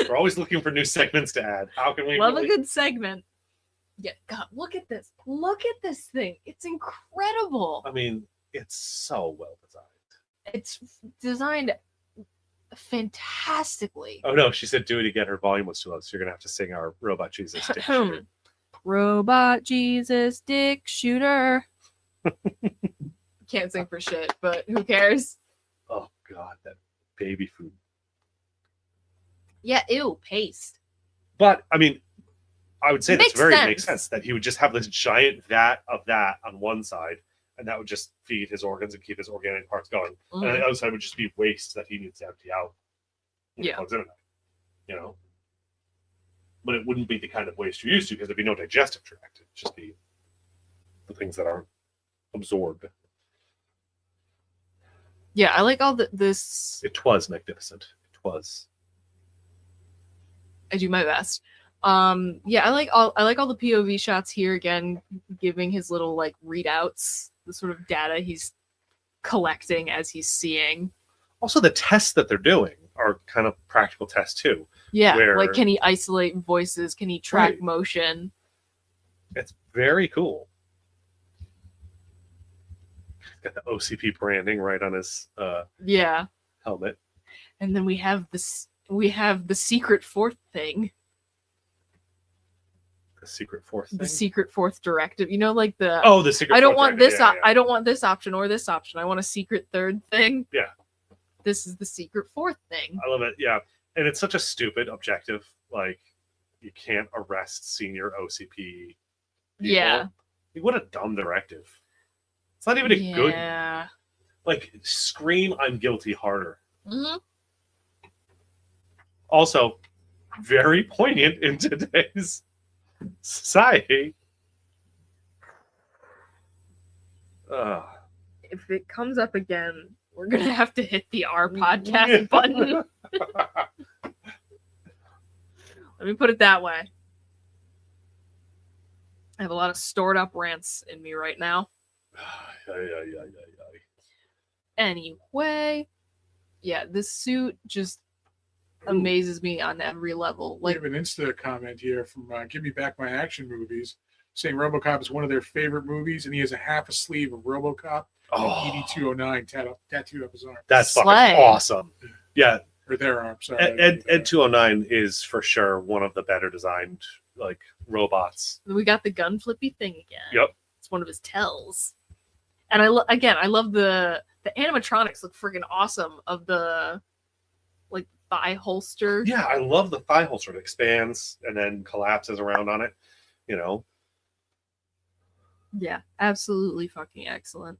A: We're always looking for new segments to add. How can we
B: love a good segment? Yeah, God, look at this. Look at this thing. It's incredible.
A: I mean, it's so well designed.
B: It's designed fantastically.
A: Oh no, she said do it again. Her volume was too low, so you're gonna have to sing our Robot Jesus Dick Shooter.
B: Robot Jesus Dick Shooter. Can't sing for shit, but who cares?
A: Oh god, that baby food.
B: Yeah, ew, paste.
A: But I mean, I would say
B: Makes
A: makes
B: sense.
A: sense that he would just have this giant vat of that on one side, and that would just feed his organs and keep his organic parts going. And the other side would just be waste that he needs to empty out. when he plugs in at night, But it wouldn't be the kind of waste you're used to because there'd be no digestive tract. It'd just be the things that aren't absorbed.
B: Yeah, I like all this.
A: It was magnificent. It was.
B: I do my best. Yeah, I like all the POV shots here again, giving his little like readouts, the sort of data he's collecting as he's seeing.
A: Also, the tests that they're doing are kind of practical tests too.
B: Yeah,
A: where,
B: like can he isolate voices? Can he track motion?
A: It's very cool. Got the OCP branding right on his helmet.
B: And then we have this. We have the secret fourth thing.
A: The secret fourth thing?
B: The secret fourth directive. Like the
A: the secret.
B: I don't want this. I don't want this option or this option. I want a secret third thing.
A: Yeah.
B: This is the secret fourth thing.
A: I love it. Yeah, and it's such a stupid objective. Like, you can't arrest senior OCP people.
B: Yeah.
A: What a dumb directive. It's not even a good.
B: Yeah.
A: Like, scream, I'm guilty harder.
B: Mm-hmm.
A: Also, very poignant in today's society.
B: If it comes up again, we're going to have to hit the R podcast button. Let me put it that way. I have a lot of stored up rants in me right now. Anyway, yeah, this suit just amazes me on every level.
C: We have an Insta comment here from Give Me Back My Action Movies saying Robocop is one of their favorite movies, and he has a half a sleeve of Robocop and ED-209 tattooed up his arm.
A: That's fucking awesome. Yeah.
C: Or their arm, sorry.
A: Ed 209 is for sure one of the better designed robots.
B: We got the gun flippy thing again.
A: Yep.
B: It's one of his tells. And I love the animatronics look freaking awesome of the thigh holster.
A: Yeah, I love the thigh holster. It expands and then collapses around on it.
B: Yeah, absolutely fucking excellent.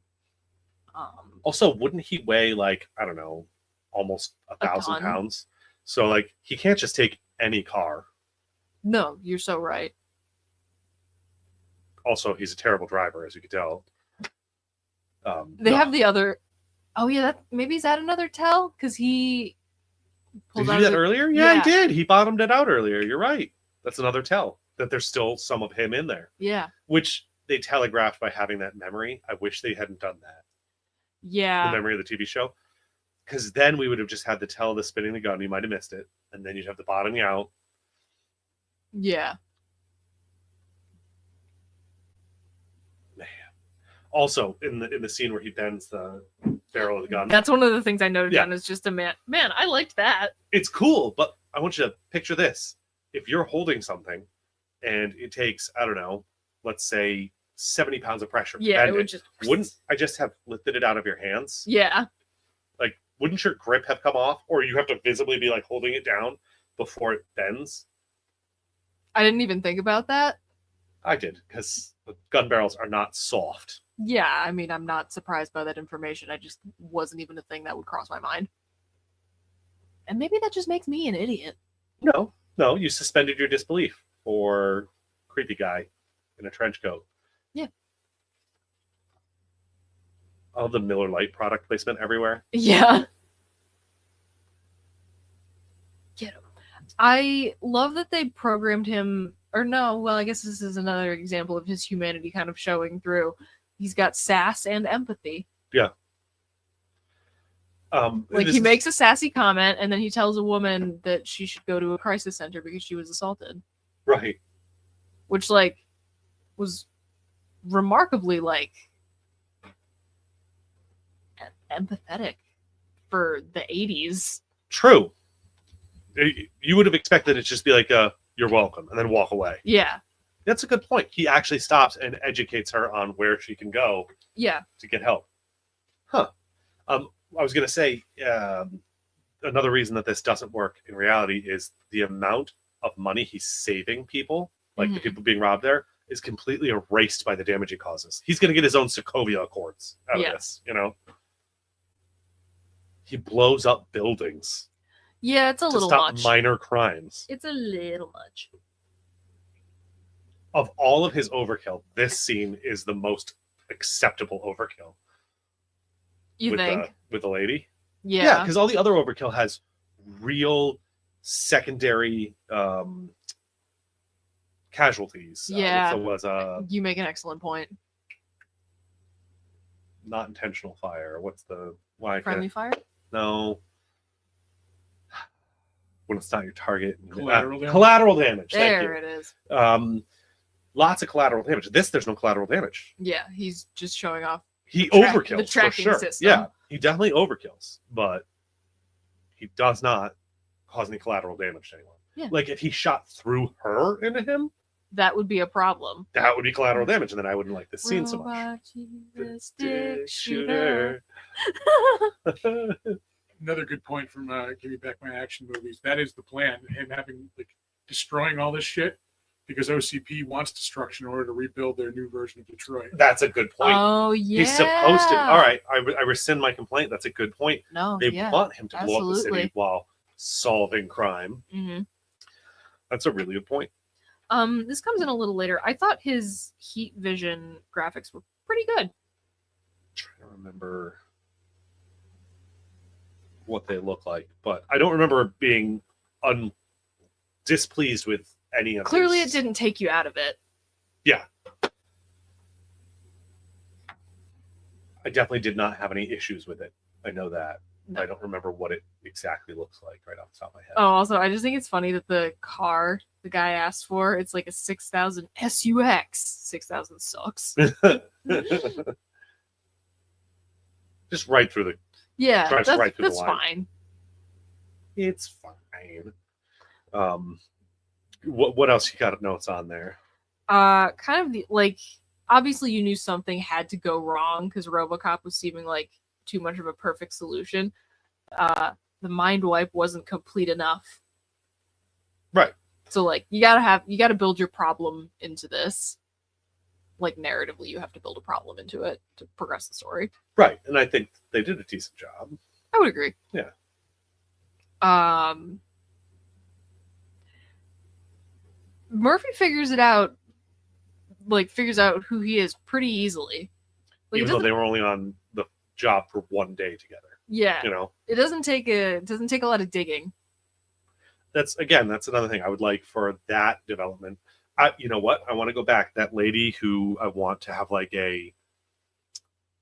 A: Also, wouldn't he weigh like, I don't know, almost 1,000
B: ton.
A: pounds? So like he can't just take any car.
B: No, you're so right.
A: Also, he's a terrible driver, as you could tell.
B: They
A: no.
B: have the other. Oh yeah, that maybe is that another tell because he
A: Did
B: pulled
A: he
B: out
A: do
B: of
A: that
B: the-
A: earlier? Yeah, he did. He bottomed it out earlier. You're right. That's another tell that there's still some of him in there,
B: Yeah,
A: which they telegraphed by having that memory. I wish they hadn't done that. The
B: yeah,
A: memory of the TV show, because then we would have just had the tell of the spinning the gun. You might have missed it, and then you'd have the bottoming out.
B: yeah.
A: Man. Also, in the scene where he bends the barrel of the gun,
B: That's one of the things I noted
A: Yeah.
B: down is just a man. Man, I liked that.
A: it's cool, but I want you to picture this. If you're holding something and it takes, I don't know, let's say 70 pounds of pressure,
B: Yeah,
A: bend
B: it would
A: it,
B: just.
A: wouldn't I just have lifted it out of your hands?
B: Yeah,
A: Like, wouldn't your grip have come off? Or you have to visibly be like holding it down before it bends?
B: I didn't even think about that.
A: I did, because the gun barrels are not soft.
B: Yeah, I mean, I'm not surprised by that information. I just wasn't even a thing that would cross my mind. And maybe that just makes me an idiot.
A: No, you suspended your disbelief for creepy guy in a trench coat.
B: Yeah.
A: All the Miller Lite product placement everywhere.
B: Yeah. Get him. I love that they programmed him, or no, well, I guess this is another example of his humanity kind of showing through. He's got sass and empathy. Like, he makes a sassy comment, and then he tells a woman that she should go to a crisis center because she was assaulted.
A: Right.
B: Which, like, was remarkably, like, empathetic for the 80s.
A: True. You would have expected it to just be like you're welcome, and then walk away.
B: Yeah.
A: That's a good point. He actually stops and educates her on where she can go
B: Yeah.
A: to get help. Huh. I was going to say, another reason that this doesn't work in reality is the amount of money he's saving people, like the people being robbed there, is completely erased by the damage he causes. He's going to get his own Sokovia Accords out of this, you know? He blows up buildings
B: Yeah, it's a
A: to
B: little
A: stop
B: much.
A: minor crimes.
B: It's a little much.
A: Of all of his overkill, this scene is the most acceptable overkill.
B: You think?
A: With the lady?
B: Yeah.
A: Because all the other overkill has real secondary casualties.
B: Yeah.
A: It was
B: You make an excellent point.
A: not intentional fire. What's the why?
B: Friendly fire?
A: No. When it's not your target.
C: Collateral damage?
A: Collateral damage. Thank
B: There
A: you.
B: it is.
A: Lots of collateral damage. There's no collateral damage.
B: Yeah, he's just showing off.
A: He
B: The
A: overkills
B: tracking
A: for sure.
B: system.
A: Yeah, he definitely overkills, but he does not cause any collateral damage to anyone.
B: Yeah.
A: Like if he shot through her into him,
B: That would be a problem.
A: that would be collateral damage, and then I wouldn't like this scene so much.
B: Robot,
A: The
B: the stick shooter.
C: Another good point from Give Me Back My Action movies. That is the plan. Him having destroying all this shit because OCP wants destruction in order to rebuild their new version of Detroit.
A: That's a good point.
B: Oh yeah.
A: He's supposed to. All right, I rescind my complaint. That's a good point.
B: No.
A: They
B: yeah.
A: want him to blow up the
B: absolutely.
A: city while solving crime.
B: hmm
A: That's a really good point.
B: This comes in a little later. I thought his heat vision graphics were pretty good.
A: I'm trying to remember what they look like, but I don't remember being displeased with any of
B: Clearly,
A: his-
B: it didn't take you out of it.
A: Yeah. I definitely did not have any issues with it. I know that.
B: No.
A: I don't remember what it exactly looks like right off the top of my head.
B: Oh, also, I just think it's funny that the car the guy asked for, it's like a 6,000 SUX. 6,000 sucks.
A: Just right through the.
B: Yeah,
A: Drives
B: that's,
A: right through the
B: that's
A: line.
B: fine.
A: It's fine. What else you got notes on there?
B: Kind of like, obviously you knew something had to go wrong because Robocop was seeming like too much of a perfect solution. The mind wipe wasn't complete enough.
A: Right.
B: So like you gotta build your problem into this. like narratively you have to build a problem into it to progress the story.
A: Right, and I think they did a decent job.
B: I would agree.
A: Yeah.
B: Murphy figures out who he is pretty easily. Like,
A: Even though they were only on the job for one day together.
B: Yeah.
A: You know?
B: It doesn't take a lot of digging.
A: That's another thing I would like for that development. You know what? I want to go back. That lady who I want to have like a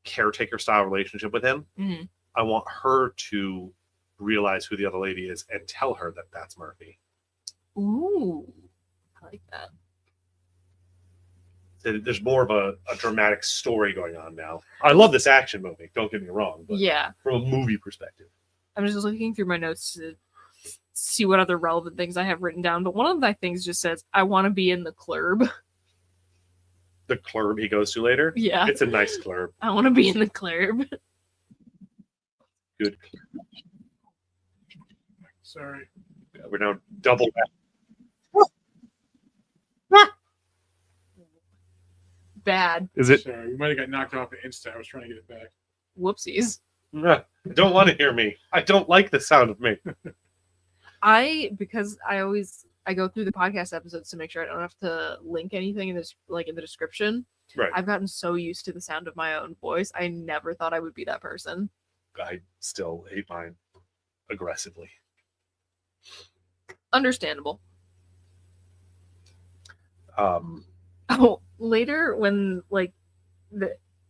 A: caretaker style relationship with him.
B: Mm-hmm.
A: I want her to realize who the other lady is and tell her that that's Murphy.
B: Ooh, I like that.
A: There's more of a dramatic story going on now. I love this action movie. Don't get me wrong. But
B: yeah.
A: From a movie perspective.
B: I'm just looking through my notes to see what other relevant things I have written down. But one of my things just says, I want to be in the club.
A: The club he goes to later?
B: Yeah.
A: It's a nice club.
B: I want to be in the club.
A: Good.
C: Sorry.
A: Yeah, we're now double back.
B: Bad.
A: Is it?
C: Sorry, we might have got knocked off the Insta. I was trying to get it back.
B: Whoopsies.
A: I don't want to hear me. I don't like the sound of me.
B: Because I go through the podcast episodes to make sure I don't have to link anything in this, like in the description.
A: Right.
B: I've gotten so used to the sound of my own voice. I never thought I would be that person.
A: I still hate mine aggressively.
B: Understandable.
A: Um,
B: Later when like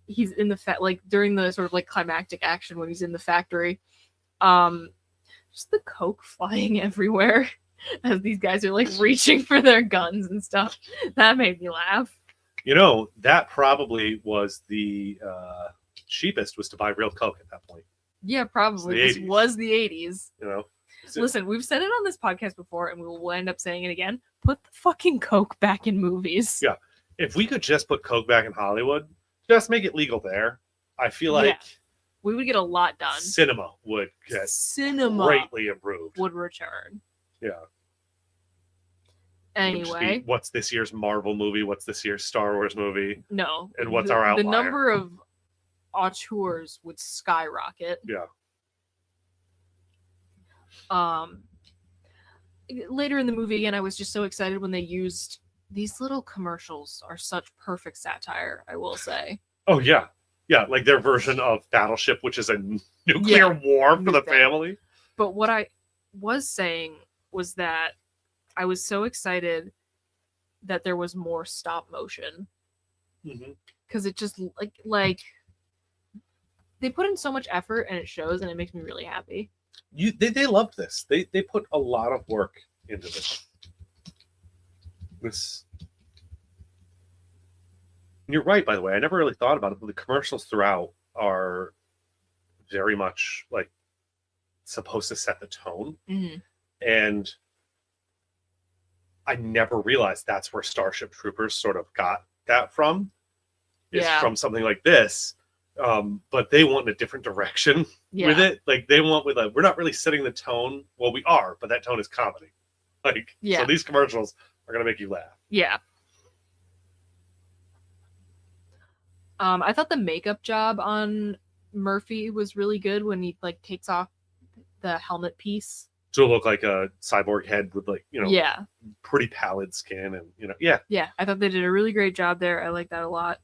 B: he's in the like during the sort of like climactic action when he's in the factory, just the coke flying everywhere as these guys are like reaching for their guns and stuff. That made me laugh.
A: You know, that probably was the cheapest was to buy real coke at that point.
B: Yeah, probably.
A: This
B: Was the 80s.
A: You know?
B: Listen, we've said it on this podcast before and we will end up saying it again. Put the fucking coke back in movies.
A: Yeah. If we could just put coke back in Hollywood, just make it legal there, I feel like
B: we would get a lot done.
A: Cinema would get greatly improved.
B: Would return.
A: Yeah.
B: Anyway.
A: What's this year's Marvel movie? What's this year's Star Wars movie?
B: No.
A: And what's our outlier?
B: The number of auteurs would skyrocket.
A: Yeah.
B: Later in the movie, again, I was just so excited when they used these little commercials are such perfect satire, I will say.
A: Oh, yeah. Yeah, like their version of Battleship, which is a nuclear war for the family.
B: But what I was saying was that I was so excited that there was more stop motion. Because it just, like, they put in so much effort and it shows and it makes me really happy.
A: They loved this. They put a lot of work into this. You're right, by the way. I never really thought about it, but the commercials throughout are very much like supposed to set the tone.
B: Mm-hmm.
A: And I never realized that's where Starship Troopers sort of got that from. Is from something like this. But they went in a different direction with it. Like they went with we're not really setting the tone. Well, we are, but that tone is comedy. So these commercials are gonna make you laugh.
B: Yeah. I thought the makeup job on Murphy was really good when he like takes off the helmet piece.
A: So it looked like a cyborg head with pretty pallid skin and Yeah,
B: I thought they did a really great job there. I like that a lot.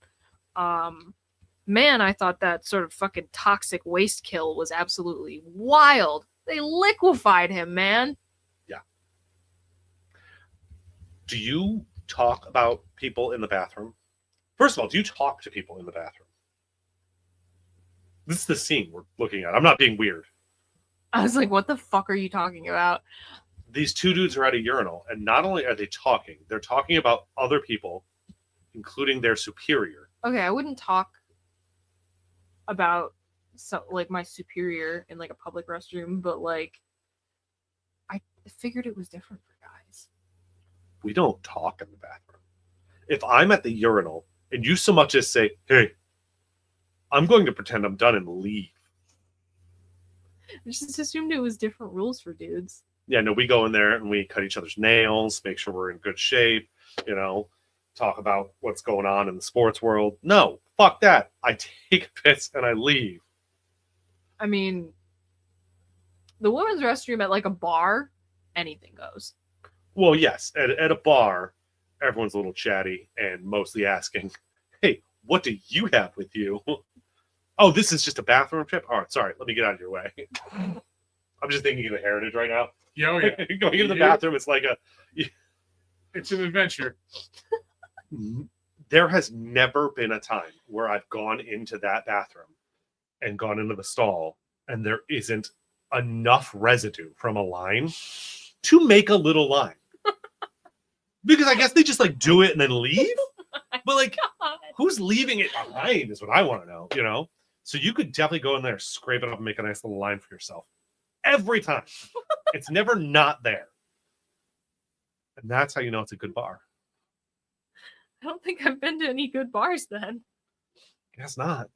B: Man, I thought that sort of fucking toxic waste kill was absolutely wild. They liquefied him, man.
A: Yeah. Do you talk about people in the bathroom? First of all, do you talk to people in the bathroom? This is the scene we're looking at. I'm not being weird.
B: I was like, what the fuck are you talking about?
A: These two dudes are at a urinal, and not only are they talking, they're talking about other people, including their superior.
B: Okay, I wouldn't talk about my superior in like a public restroom, but like I figured it was different for guys.
A: We don't talk in the bathroom. If I'm at the urinal and you so much as say, "Hey," I'm going to pretend I'm done and leave.
B: I just assumed it was different rules for dudes.
A: Yeah, no, we go in there and we cut each other's nails, make sure we're in good shape, talk about what's going on in the sports world. No, fuck that. I take a piss and I leave.
B: I mean, the women's restroom at like a bar, anything goes.
A: Well, yes, at a bar, everyone's a little chatty and mostly asking, hey, what do you have with you? Oh, this is just a bathroom trip? All right, sorry, let me get out of your way. I'm just thinking of the Heritage right now.
C: Oh, yeah.
A: Going into the bathroom, it's like
C: it's an adventure.
A: There has never been a time where I've gone into that bathroom and gone into the stall and there isn't enough residue from a line to make a little line. Because I guess they just like do it and then leave. But like, who's leaving it behind is what I want to know, you know? So you could definitely go in there, scrape it up, and make a nice little line for yourself. Every time. It's never not there. And that's how you know it's a good bar.
B: I don't think I've been to any good bars then.
A: Guess not.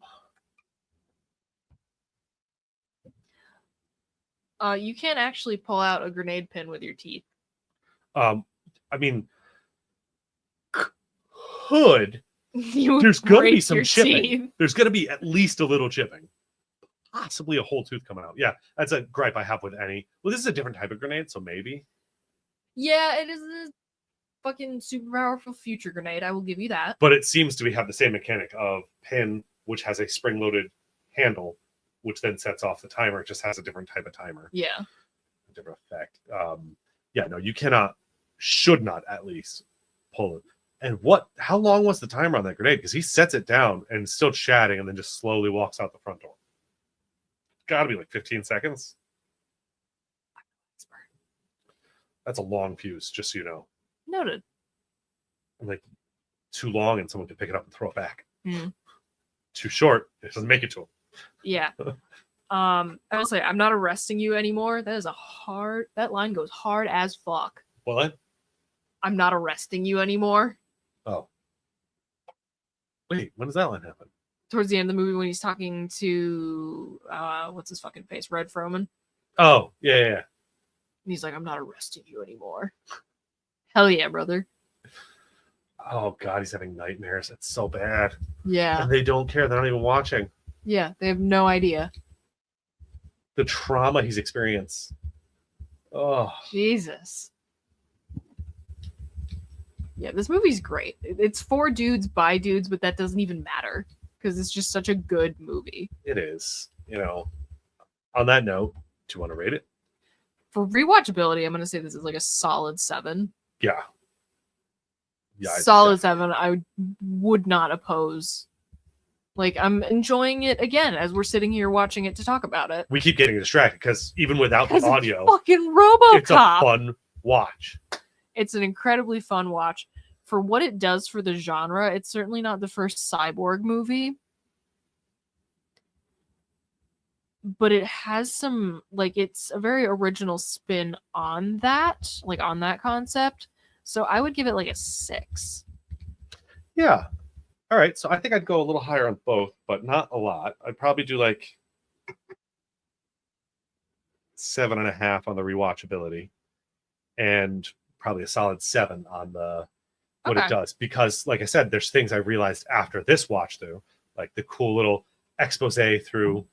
B: You can't actually pull out a grenade pin with your teeth.
A: I mean, could.
B: You
A: There's going to be
B: break
A: some
B: your
A: chipping.
B: teeth.
A: There's going to be at least a little chipping. Possibly a whole tooth coming out. Yeah, that's a gripe I have with any. Well, this is a different type of grenade, so maybe.
B: Yeah, it is a fucking super powerful future grenade. I will give you that.
A: But it seems to have the same mechanic of pin, which has a spring-loaded handle, which then sets off the timer. It just has a different type of timer.
B: Yeah.
A: A different effect. Yeah, no, you cannot, should not at least pull it. And how long was the timer on that grenade? Because he sets it down and still chatting and then just slowly walks out the front door. Gotta be like 15 seconds. That's a long fuse, just so you know.
B: Noted.
A: And like too long and someone could pick it up and throw it back.
B: Mm.
A: Too short, it doesn't make it to him.
B: Yeah. I will say, I'm not arresting you anymore. That line goes hard as fuck.
A: What?
B: I'm not arresting you anymore.
A: Oh. Wait, when does that line happen?
B: Towards the end of the movie when he's talking to, what's his fucking face? Red Froman.
A: Oh, yeah.
B: And he's like, I'm not arresting you anymore. Hell yeah, brother.
A: Oh, God, he's having nightmares. It's so bad.
B: Yeah.
A: And they don't care. They're not even watching.
B: Yeah, they have no idea.
A: The trauma he's experienced. Oh.
B: Jesus. Yeah, this movie's great. It's for dudes by dudes, but that doesn't even matter because it's just such a good movie.
A: It is. You know, on that note, do you want to rate it?
B: For rewatchability, I'm going to say this is like a solid 7.
A: Yeah.
B: Solid 7. I would not oppose. Like, I'm enjoying it again as we're sitting here watching it to talk about it.
A: We keep getting distracted because even without the audio,
B: it's fucking Robocop.
A: It's a fun watch.
B: It's an incredibly fun watch. For what it does for the genre, it's certainly not the first cyborg movie. But it has some, like, it's a very original spin on that, like, on that concept. So I would give it, like, a 6.
A: Yeah. All right. So I think I'd go a little higher on both, but not a lot. I'd probably do, like, 7.5 on the rewatchability. And probably a solid 7 on the what it does, because like I said, there's things I realized after this watch through, like the cool little expose through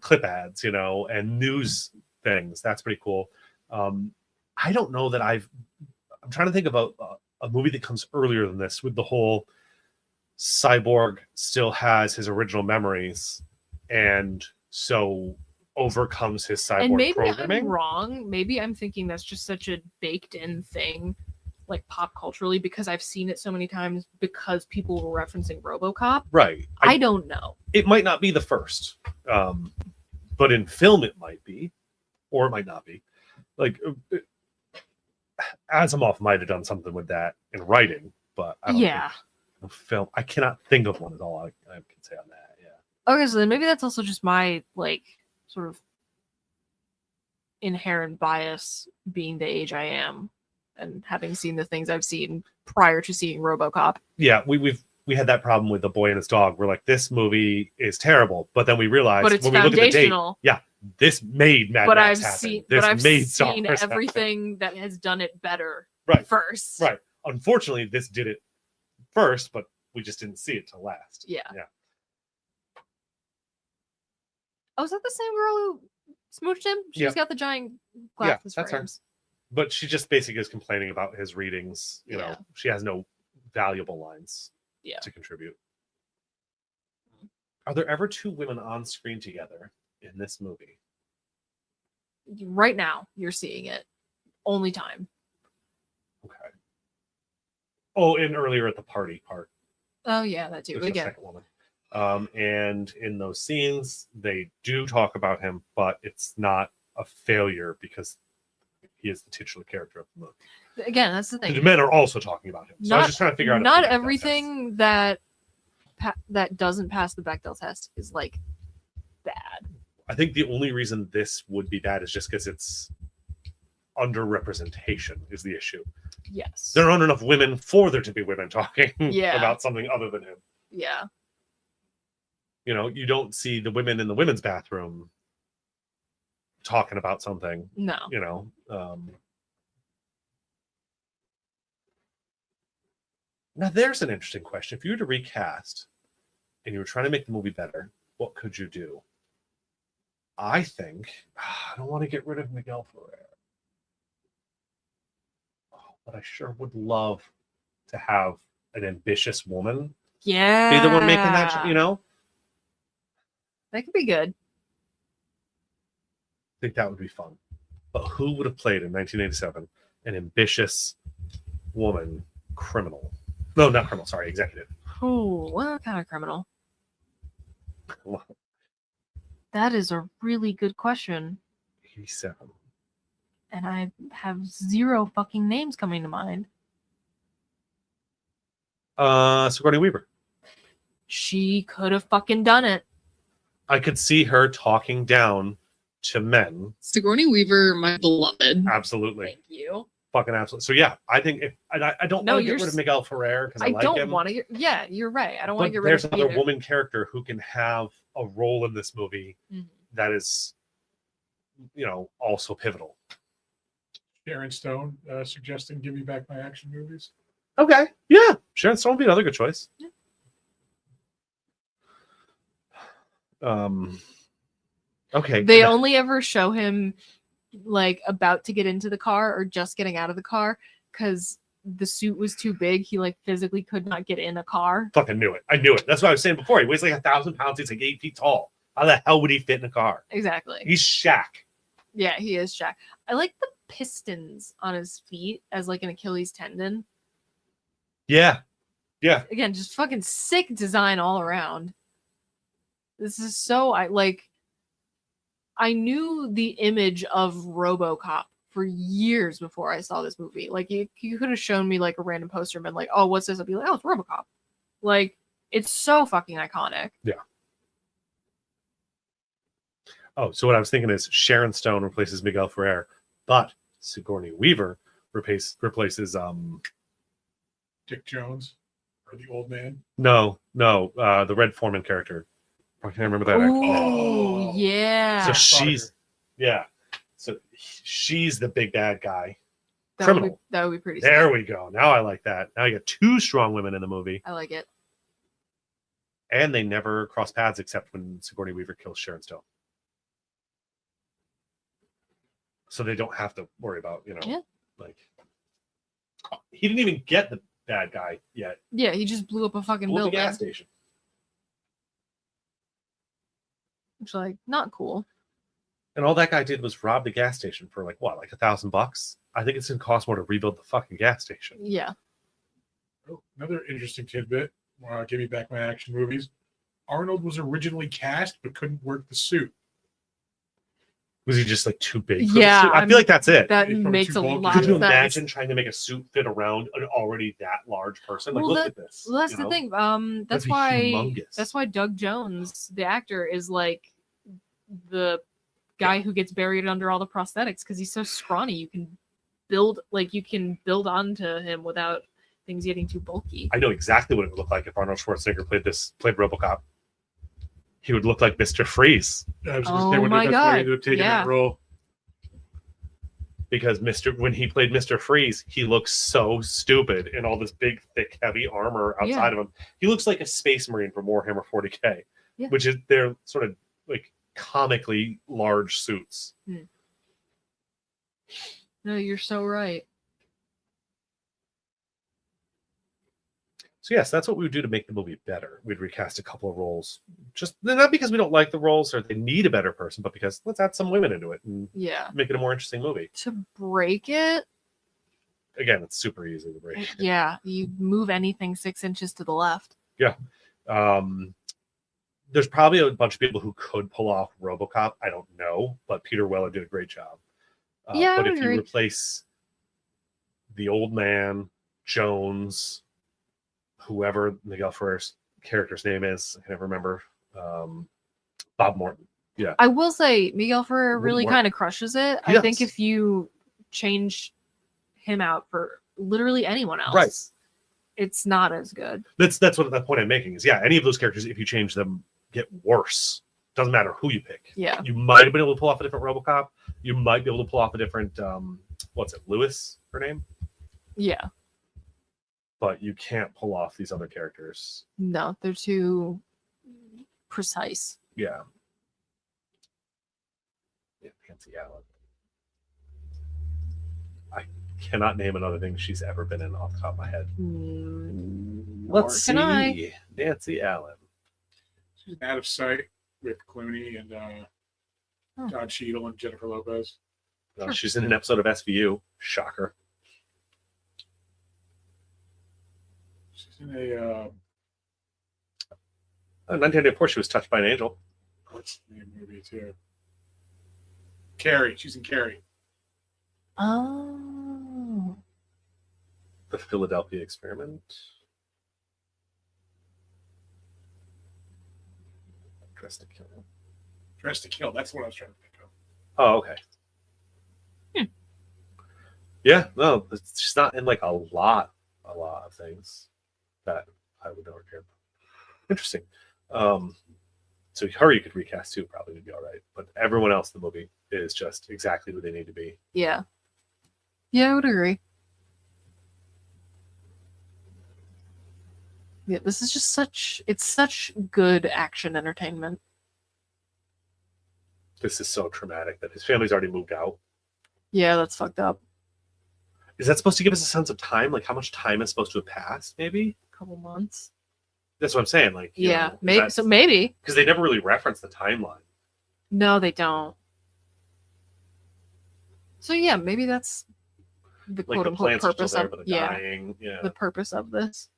A: clip ads, you know, and news things. That's pretty cool. I don't know that I'm trying to think about a movie that comes earlier than this with the whole Cyborg still has his original memories and so overcomes his cyborg
B: and maybe
A: programming.
B: I'm wrong. Maybe I'm thinking that's just such a baked in thing, like pop culturally, because I've seen it so many times because people were referencing RoboCop.
A: Right.
B: I don't know.
A: It might not be the first, but in film it might be, or it might not be. Like Asimov might have done something with that in writing, but I don't think film. I cannot think of one at all. I can say on that. Yeah.
B: Okay, so then maybe that's also just my like sort of inherent bias being the age I am and having seen the things I've seen prior to seeing RoboCop.
A: Yeah, we had that problem with The Boy and His Dog. We're like, this movie is terrible, but then we realized
B: but it's
A: when we look at the date,
B: yeah,
A: this made Mad Max happen.
B: I've seen everything that has done it better
A: right
B: first.
A: Right. Unfortunately, this did it first, but we just didn't see it till last.
B: Yeah.
A: Yeah.
B: Oh, is that the same girl who smooched him? She's
A: Yep.
B: got the giant glasses
A: that's her.
B: frames.
A: But she just basically is complaining about his readings. You know,
B: Yeah.
A: she has no valuable lines
B: Yeah.
A: to contribute. Are there ever two women on screen together in this movie?
B: Right now, you're seeing it. Only time.
A: Okay. Oh, and earlier at the party part.
B: Oh yeah, that too.
A: There's a
B: Again,
A: second woman. And in those scenes, they do talk about him, but it's not a failure because he is the titular character of the movie.
B: again, that's the thing.
A: The men are also talking about him. So I was just trying to figure out.
B: Not everything that doesn't pass the Bechdel test is like bad.
A: I think the only reason this would be bad is just because it's underrepresentation is the issue.
B: Yes.
A: There aren't enough women for there to be women talking
B: Yeah.
A: about something other than him.
B: Yeah.
A: You know, you don't see the women in the women's bathroom talking about something.
B: No.
A: You know, now there's an interesting question. If you were to recast and you were trying to make the movie better, what could you do? I think I don't want to get rid of Miguel Ferrer, but I sure would love to have an ambitious woman
B: Yeah.
A: be the one making that. You know,
B: That could be good.
A: I think that would be fun. But who would have played in 1987 an ambitious woman criminal? No, not criminal. Sorry, executive.
B: Oh, what kind of criminal? That is a really good question.
A: 87.
B: And I have zero fucking names coming to mind.
A: Sigourney Weaver.
B: She could have fucking done it.
A: I could see her talking down to men.
D: Sigourney Weaver, my beloved.
A: Absolutely.
B: Thank you.
A: Fucking absolutely. So yeah, I think if I don't
B: No,
A: want to get
B: you're
A: rid of Miguel Ferrer because I like
B: don't
A: him.
B: want to. Yeah, you're right. I don't want to
A: But
B: get rid
A: there's
B: of him
A: another
B: either.
A: woman character who can have a role in this movie
B: Mhm.
A: that is, you know, also pivotal.
C: Sharon Stone suggesting "Give Me Back My Action" movies.
A: Okay. Yeah. Sharon Stone would be another good choice.
B: Yeah.
A: Okay.
B: They only ever show him like about to get into the car or just getting out of the car because the suit was too big. He like physically could not get in a car.
A: Fucking knew it. I knew it. That's what I was saying before. He weighs like 1,000 pounds. He's like 8 feet tall. How the hell would he fit in a car?
B: Exactly.
A: He's Shaq.
B: Yeah, he is Shaq. I like the pistons on his feet as like an Achilles tendon.
A: Yeah. Yeah.
B: Again, just fucking sick design all around. This is so I knew the image of Robocop for years before I saw this movie. Like you could have shown me like a random poster and been like, "Oh, what's this?" I'd be like, "Oh, it's Robocop." Like it's so fucking iconic.
A: Yeah. Oh, so what I was thinking is Sharon Stone replaces Miguel Ferrer, but Sigourney Weaver replaces
C: Dick Jones or the old man.
A: the Red Foreman character. I can't remember that.
B: Oh,
C: Oh.
B: yeah.
A: So she's the big bad guy.
B: that
A: criminal.
B: That would be pretty sick.
A: There we go. Now I like that. Now you got two strong women in the movie,
B: I like it.
A: and they never cross paths except when Sigourney Weaver kills Sharon Stone. So they don't have to worry about, like he didn't even get the bad guy yet.
B: Yeah, he just blew up a fucking
A: Blew up the
B: building.
A: gas station.
B: Which like not cool.
A: And all that guy did was rob the gas station for like $1,000. I think it's gonna cost more to rebuild the fucking gas station.
B: Yeah.
C: Oh, another interesting tidbit. Give Me Back My Action movies. Arnold was originally cast but couldn't work the suit.
A: Was he just like too big? For
B: Yeah,
A: the suit? I feel like that's it.
B: That
C: It's probably
B: makes
C: too
B: a
C: bulky.
B: lot
A: Could
B: of
A: you
B: sense.
A: imagine trying to make a suit fit around an already that large person? Like,
B: Well,
A: look at this.
B: Well, that's
A: you
B: the
A: know?
B: thing. That's
A: That'd be
B: why.
A: humongous.
B: That's why Doug Jones, the actor, is like the guy who gets buried under all the prosthetics because he's so scrawny. You can build onto him without things getting too bulky.
A: I know exactly what it would look like if Arnold Schwarzenegger played RoboCop. He would look like Mr. Freeze.
C: I was
B: Oh
C: gonna say,
B: my
C: that's why
B: God.
C: he ended up taking
B: Yeah.
C: that role.
A: because when he played Mr. Freeze, he looks so stupid in all this big, thick, heavy armor outside of him. He looks like a Space Marine from Warhammer 40K, which is they're sort of like comically large suits.
B: No, you're so right.
A: So yes, that's what we would do to make the movie better. We'd recast a couple of roles, just not because we don't like the roles or they need a better person, but because let's add some women into it and make it a more interesting movie.
B: To break it,
A: again, it's super easy to break.
B: Yeah, you move anything 6 inches to the left.
A: Yeah, there's probably a bunch of people who could pull off RoboCop. I don't know, but Peter Weller did a great job. But if you replace the old man, Jones, whoever Miguel Ferrer's character's name is, I can never remember. Bob Morton. Yeah.
B: I will say Miguel Ferrer really kind of crushes it. I think if you change him out for literally anyone else, it's not as good.
A: That's what that point I'm making is any of those characters, if you change them, get worse. Doesn't matter who you pick.
B: Yeah.
A: You might have been able to pull off a different RoboCop. You might be able to pull off a different what's it, Lewis, her name?
B: Yeah.
A: But you can't pull off these other characters.
B: No, they're too precise.
A: Yeah. Nancy Allen. I cannot name another thing she's ever been in off the top of my head. Let's see. Nancy Allen.
C: She's Out of Sight with Clooney and Don Cheadle and Jennifer Lopez.
A: She's in an episode of SVU. Shocker.
C: She's in a
A: 1984, she was touched by an angel.
C: What's the name of the movie too? Carrie. She's in Carrie.
B: Oh.
A: The Philadelphia Experiment. Dress to Kill.
C: Dress to Kill. That's what I was trying to think of.
A: Oh, okay. Yeah, no, she's not in like a lot of things that I would know her care about. Interesting. So her you could recast too, probably would be all right. But everyone else in the movie is just exactly who they need to be.
B: Yeah. Yeah, I would agree. Yeah, this is just such good action entertainment.
A: This is so traumatic that his family's already moved out.
B: Yeah, that's fucked up.
A: Is that supposed to give us a sense of time? Like how much time is supposed to have passed, maybe?
B: A couple months.
A: That's what I'm saying. Like,
B: yeah, maybe. So maybe.
A: Because they never really reference the timeline.
B: No, they don't. So yeah, maybe that's the quote unquote purpose of
A: dying.
B: The purpose of this.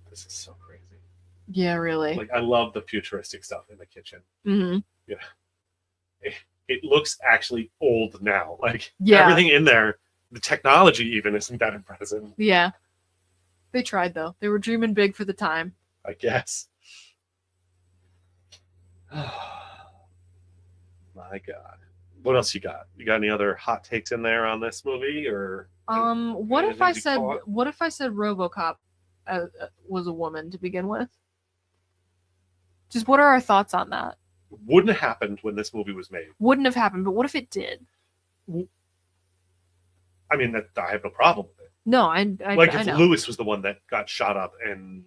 A: This is so crazy.
B: Yeah, really.
A: Like I love the futuristic stuff in the kitchen.
B: Mm-hmm.
A: Yeah. It looks actually old now. Like everything in there, the technology even isn't that impressive.
B: Yeah. They tried though. They were dreaming big for the time.
A: I guess. My God. What else you got? You got any other hot takes in there on this movie or
B: what if I said RoboCop was a woman to begin with? Just what are our thoughts on that?
A: Wouldn't have happened when this movie was made.
B: Wouldn't have happened, but what if it did?
A: I mean, I have no problem with it.
B: No, I
A: if Lewis was the one that got shot up and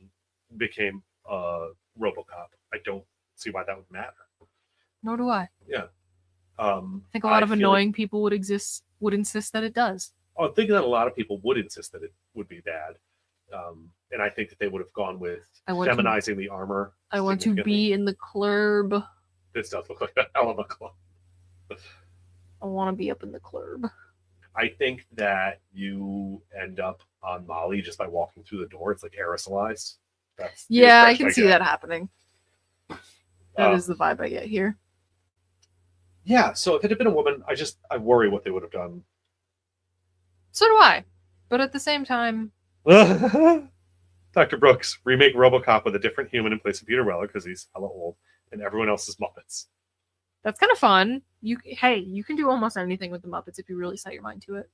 A: became RoboCop, I don't see why that would matter.
B: Nor do I.
A: Yeah.
B: I think a lot of annoying people would insist that it does.
A: I think that a lot of people would insist that it would be bad. And I think that they would have gone with feminizing the armor.
B: I want to be in the club.
A: This does look like a hell of a club.
B: I want to be up in the club.
A: I think that you end up on Molly just by walking through the door. It's like aerosolized.
B: I can see that happening. That is the vibe I get here.
A: Yeah, so if it had been a woman, I worry what they would have done.
B: So do I. But at the same time...
A: Dr. Brooks, remake RoboCop with a different human in place of Peter Weller because he's hella old, and everyone else is Muppets.
B: That's kind of fun. You can do almost anything with the Muppets if you really set your mind to it.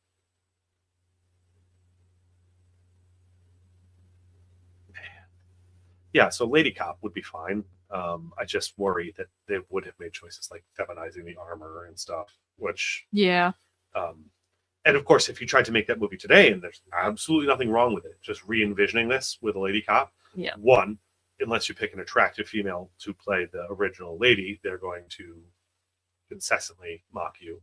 A: Yeah, so Lady Cop would be fine. I just worry that they would have made choices like feminizing the armor and stuff, which,
B: Yeah.
A: and of course, if you tried to make that movie today, and there's absolutely nothing wrong with it, just re-envisioning this with a Lady Cop.
B: Yeah.
A: One, unless you pick an attractive female to play the original lady, they're going to incessantly mock you.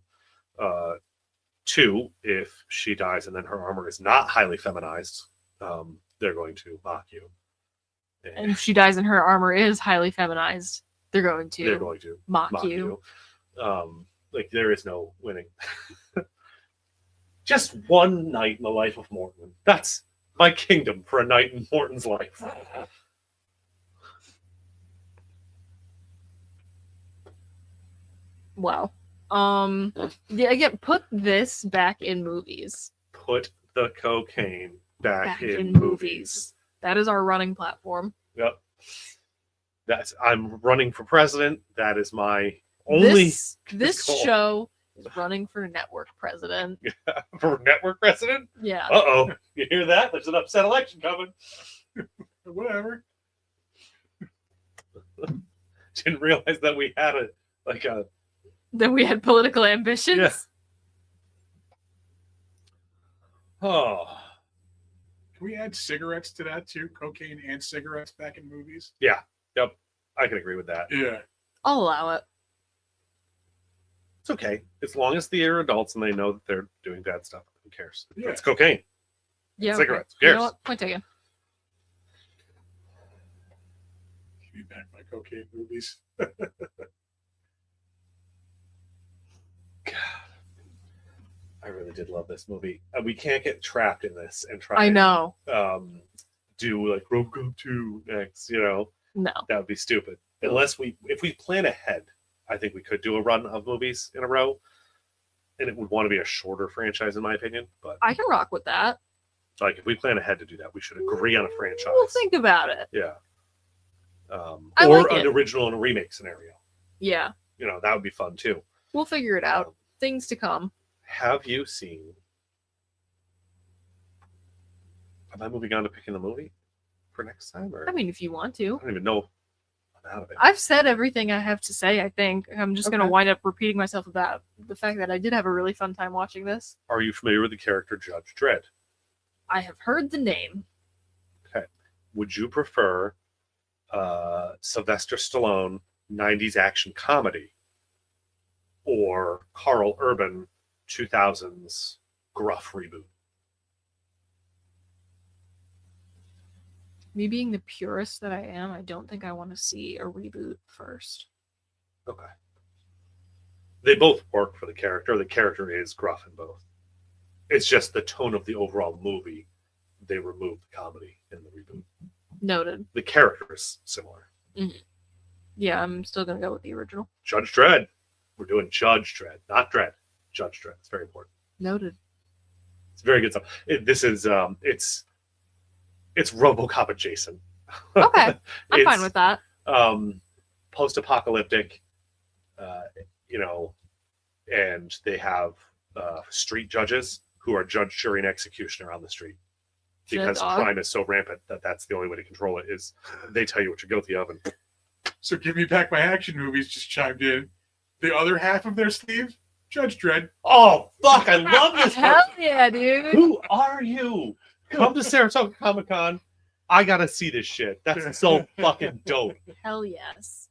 A: Two, if she dies and then her armor is not highly feminized, they're going to mock you.
B: And if she dies and her armor is highly feminized, they're going to mock you.
A: Like, there is no winning. Just one night in the life of Morton. That's my kingdom for a night in Morton's life.
B: Wow. Yeah, again, put this back in movies.
A: Put the cocaine back in
B: movies.
A: movies.
B: That is our running platform.
A: Yep. I'm running for president. That is my only
B: this
A: goal.
B: show is running for network president.
A: For network president.
B: Yeah.
A: Uh-oh. You hear that? There's an upset election coming.
C: Whatever.
A: Didn't realize that we had a
B: Then we had political ambitions.
A: Yeah. Oh.
C: Can we add cigarettes to that too? Cocaine and cigarettes back in movies?
A: Yeah. Yep. I can agree with that.
C: Yeah.
B: I'll allow it.
A: It's okay. As long as they're adults and they know that they're doing bad stuff. Who cares?
C: Yeah.
A: It's cocaine.
B: Yeah.
A: Cigarettes.
B: Okay.
A: Who
B: You
A: cares?
B: know what? Point taken.
C: Give me back my cocaine movies.
A: God. I really did love this movie. We can't get trapped in this and try
B: I know.
A: and do like Robocop 2 next,
B: No.
A: That would be stupid. Unless if we plan ahead, I think we could do a run of movies in a row. And it would want to be a shorter franchise, in my opinion. But
B: I can rock with that.
A: like, if we plan ahead to do that, we should agree on a franchise.
B: We'll think about it.
A: Yeah.
B: I
A: Or
B: like
A: an
B: it.
A: original and a remake scenario.
B: Yeah.
A: That would be fun too.
B: We'll figure it out. Things to come.
A: Have you seen? Am I moving on to picking the movie for next time? Or
B: I mean, if you want to.
A: I don't even know. I'm out of it.
B: I've said everything I have to say, I think. I'm just going to
A: Okay.
B: wind up repeating myself about the fact that I did have a really fun time watching this.
A: Are you familiar with the character Judge Dredd?
B: I have heard the name.
A: Would you prefer Sylvester Stallone 90s action comedy or Carl Urban 2000s gruff reboot?
B: Me being the purist that I am, I don't think I want to see a reboot first.
A: Okay. They both work for the character. The character is gruff in both. It's just the tone of the overall movie. They removed the comedy in the reboot.
B: Noted.
A: The character is similar.
B: Yeah, I'm still going to go with the original.
A: Judge Dredd. We're doing Judge Dredd, not Dredd. Judge Dredd. It's very important.
B: Noted.
A: It's very good stuff. It's RoboCop adjacent.
B: Okay. I'm fine with that.
A: Post-apocalyptic, and they have street judges who are judge, jury, and executioner on the street. Because crime is so rampant that's the only way to control it is they tell you what you're guilty of. And
C: So Give Me Back My Action movies just chimed in. The other half of their sleeve, Judge Dredd.
A: oh, fuck, I love this
B: Hell
A: person.
B: yeah, dude.
A: Who are you? Come to Saratoga Comic-Con. I gotta see this shit. That's so fucking dope.
B: Hell yes.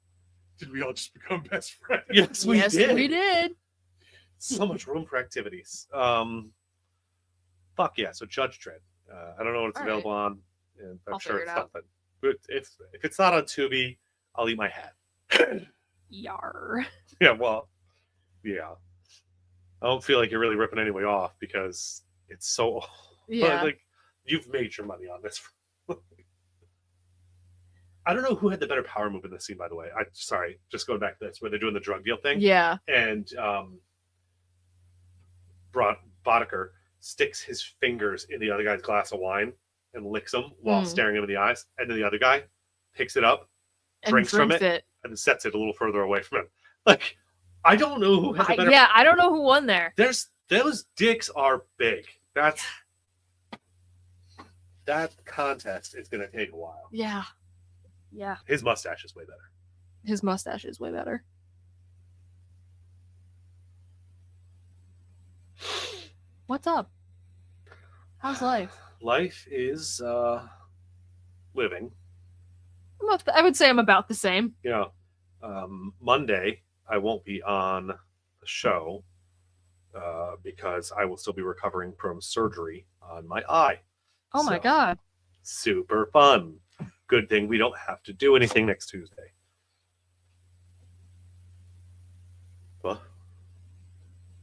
C: Did we all just become best friends?
A: Yes, we
B: yes,
A: did.
B: we did.
A: So much room for activities. Fuck yeah. So Judge Dredd. I don't know what it's
B: All
A: available on. And I'm
B: I'll
A: sure
B: figure
A: it's
B: it out.
A: something. But if it's not on Tubi, I'll eat my hat.
B: Yar.
A: Yeah, well, yeah. I don't feel like you're really ripping anybody off because it's so
B: Yeah.
A: like you've made your money on this. I don't know who had the better power move in this scene, by the way. Sorry, just going back to this, where they're doing the drug deal thing.
B: Yeah.
A: And Boddicker sticks his fingers in the other guy's glass of wine and licks them while staring him in the eyes. And then the other guy picks it up,
B: And
A: drinks from it, and sets it a little further away from him. Like, I don't know who had the better.
B: Yeah, I don't know who won there.
A: Those dicks are big. That contest is going to take a while.
B: Yeah. Yeah,
A: His mustache is way better.
B: his mustache is way better. What's up? How's life?
A: Life is living.
B: I would say I'm about the same.
A: You know, Monday I won't be on the show because I will still be recovering from surgery on my eye.
B: Oh my
A: So,
B: god.
A: super fun. Good thing we don't have to do anything next Tuesday. What?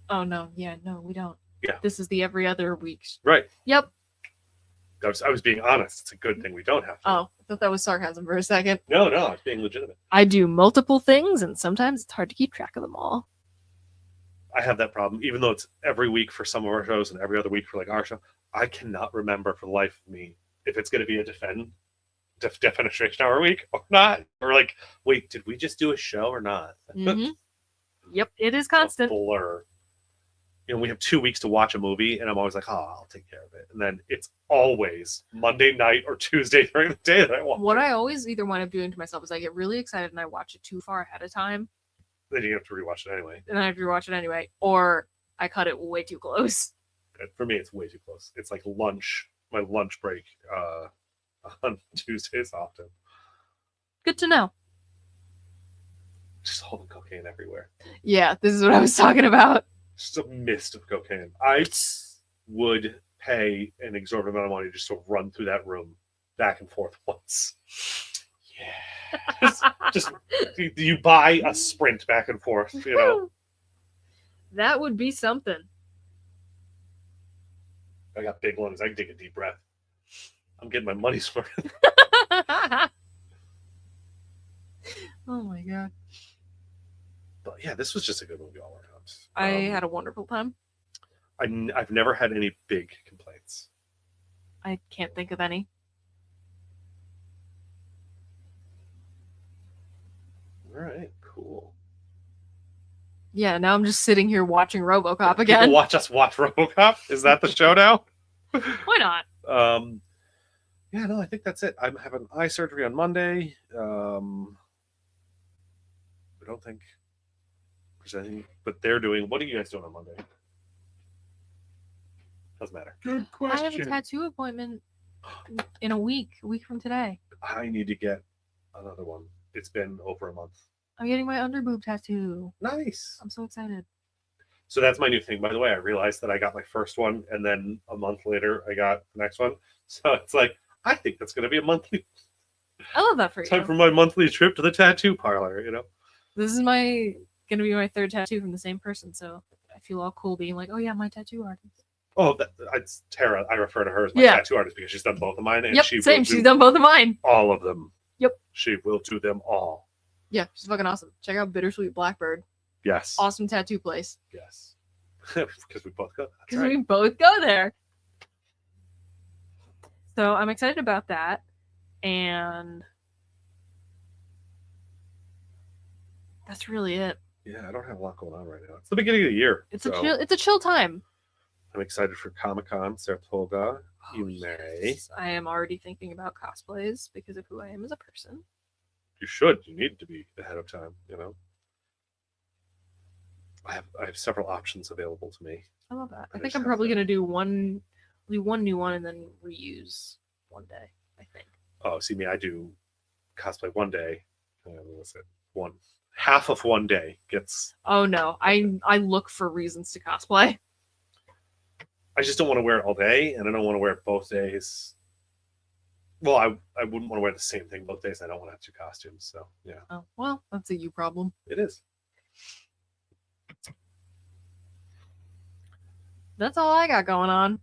B: Oh no, yeah, no, we don't.
A: Yeah.
B: This is the every other week.
A: Right.
B: Yep.
A: I was being honest. It's a good thing we don't have to.
B: Oh, I thought that was sarcasm for a second.
A: No, I was being legitimate.
B: I do multiple things, and sometimes it's hard to keep track of them all.
A: I have that problem, even though it's every week for some of our shows and every other week for like our show. I cannot remember for the life of me if it's going to be a defenestration hour week or not. Or like, wait, did we just do a show or not?
B: Mhm. Yep, it is
A: A
B: constant.
A: blur. You know, we have 2 weeks to watch a movie, and I'm always like, oh, I'll take care of it. And then it's always Monday night or Tuesday during the day that I watch
B: What
A: it.
B: I always either wind up doing to myself is I get really excited and I watch it too far ahead of time,
A: Then you have to rewatch it anyway.
B: and I have to rewatch it anyway, or I cut it way too close.
A: For me, it's way too close. It's like lunch, my lunch break on Tuesdays often.
B: Good to know.
A: Just holding cocaine everywhere.
B: Yeah, this is what I was talking about.
A: Just a mist of cocaine. I would pay an exorbitant amount of money just to run through that room back and forth once. Yeah. just you buy a sprint back and forth, you know.
B: That would be something.
A: I got big lungs. I can take a deep breath. I'm getting my money's worth.
B: Oh my god.
A: But yeah, this was just a good movie all around.
B: I had a wonderful time.
A: I've never had any big complaints.
B: I can't think of any.
A: All right, cool.
B: Yeah, now I'm just sitting here watching Robocop
A: People
B: again.
A: watch us watch Robocop. Is that the show now?
B: Why not?
A: Yeah, no, I think that's it. I'm having eye surgery on Monday. I don't think there's anything, but they're doing. What are you guys doing on Monday? Doesn't matter.
C: Good
B: I have a
C: question.
B: tattoo appointment in a week from today.
A: I need to get another one. It's been over a month.
B: I'm getting my underboob tattoo.
A: Nice.
B: I'm so excited.
A: So that's my new thing. By the way, I realized that I got my first one, and then a month later, I got the next one. So it's like, I think that's going to be a monthly
B: I love that for you.
A: time for my monthly trip to the tattoo parlor. You know.
B: This is gonna be my third tattoo from the same person, so I feel all cool being like, oh yeah, my tattoo artist.
A: Oh, it's Tara. I refer to her as my
B: Yeah.
A: tattoo artist because she's done both of mine, and
B: Yep,
A: she
B: same.
A: will
B: She's
A: do
B: done both of mine.
A: all of them.
B: Yep.
A: She will do them all.
B: Yeah, she's fucking awesome. Check out Bittersweet Blackbird.
A: Yes.
B: Awesome tattoo place.
A: Yes. Because we both go. That's
B: Because
A: right.
B: we both go there. So I'm excited about that. And that's really it.
A: Yeah, I don't have a lot going on right now. It's the beginning of the year.
B: It's
A: so
B: a chill time.
A: I'm excited for Comic-Con, Saratoga in May.
B: Yes, I am already thinking about cosplays because of who I am as a person.
A: You should. You need to be ahead of time, you know. I have several options available to me.
B: I love that. I
A: I
B: think
A: just
B: I'm
A: have
B: probably
A: to-
B: gonna do one new one and then reuse one day. I think.
A: Oh, see me, I do cosplay one day. What was it? Half of one day gets.
B: Oh no, I look for reasons to cosplay.
A: I just don't want to wear it all day, and I don't want to wear it both days. Well, I wouldn't want to wear the same thing both days. I don't want to have two costumes, so yeah,
B: Oh well, that's a you problem.
A: it is.
B: That's all I got going on.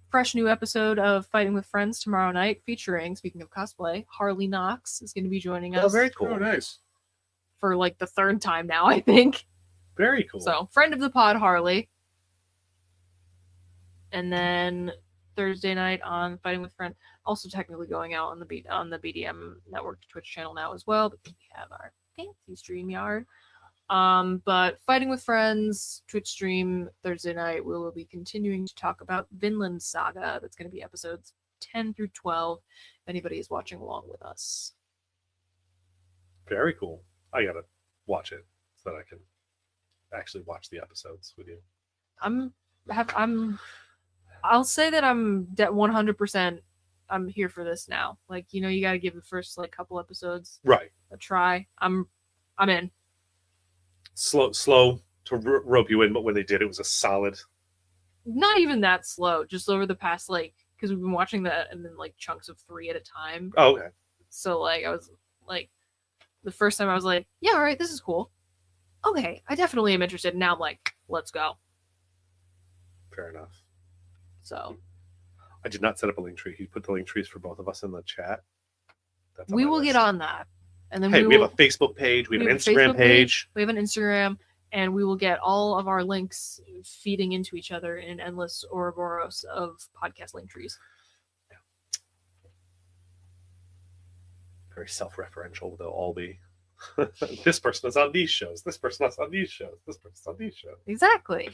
B: Fresh new episode of Fighting with Friends tomorrow night, featuring, speaking of cosplay, Harley Knox is going to be joining us
A: Oh, very cool.
C: Oh, nice.
B: for like the third time now, I think.
A: Very cool.
B: So, friend of the pod, Harley. And then Thursday night on Fighting with Friends, also technically going out on the BDM Network Twitch channel now as well, because we have our fancy StreamYard. But Fighting with Friends Twitch stream Thursday night, we will be continuing to talk about Vinland Saga. That's going to be episodes 10 through 12. If anybody is watching along with us,
A: Very cool. I gotta watch it so that I can actually watch the episodes with you.
B: I'll say that I'm 100%. I'm here for this now. Like, you know, you got to give the first like couple episodes
A: Right.
B: a try. I'm in.
A: Slow to rope you in, but when they did, it was a solid.
B: Not even that slow. Just over the past like, because we've been watching that and then like chunks of 3 at a time.
A: Oh, okay.
B: So like I was like, the first time I was like, yeah, all right, this is cool. Okay, I definitely am interested. Now I'm like, let's go.
A: Fair enough.
B: So
A: I did not set up a link tree. He put the link trees for both of us in the chat. That's on
B: we
A: my
B: will
A: list.
B: get on that. And then
A: Hey,
B: we
A: have a Facebook page. We have an Instagram
B: Facebook
A: page.
B: We have an Instagram, and we will get all of our links feeding into each other in an endless Ouroboros of podcast link trees.
A: Very self-referential they'll all be. This person is on these shows. This person is on these shows. This person's on these shows.
B: Exactly.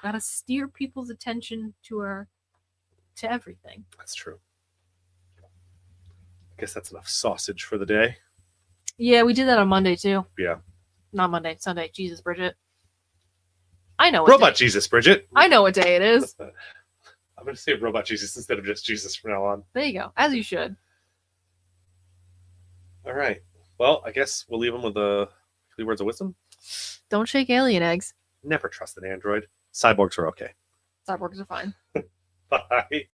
B: Gotta steer people's attention to everything.
A: That's true. I guess that's enough sausage for the day.
B: Yeah, we did that on Monday too.
A: Yeah.
B: Not Monday, Sunday. Jesus, Bridget. I know what
A: Robot
B: day.
A: Jesus, Bridget.
B: I know what day it is.
A: I'm going to say Robot Jesus instead of just Jesus from now on.
B: There you go. As you should.
A: All right. Well, I guess we'll leave them with the 3 words of wisdom.
B: Don't shake alien eggs.
A: Never trust an android. Cyborgs are okay.
B: Cyborgs are fine.
A: Bye.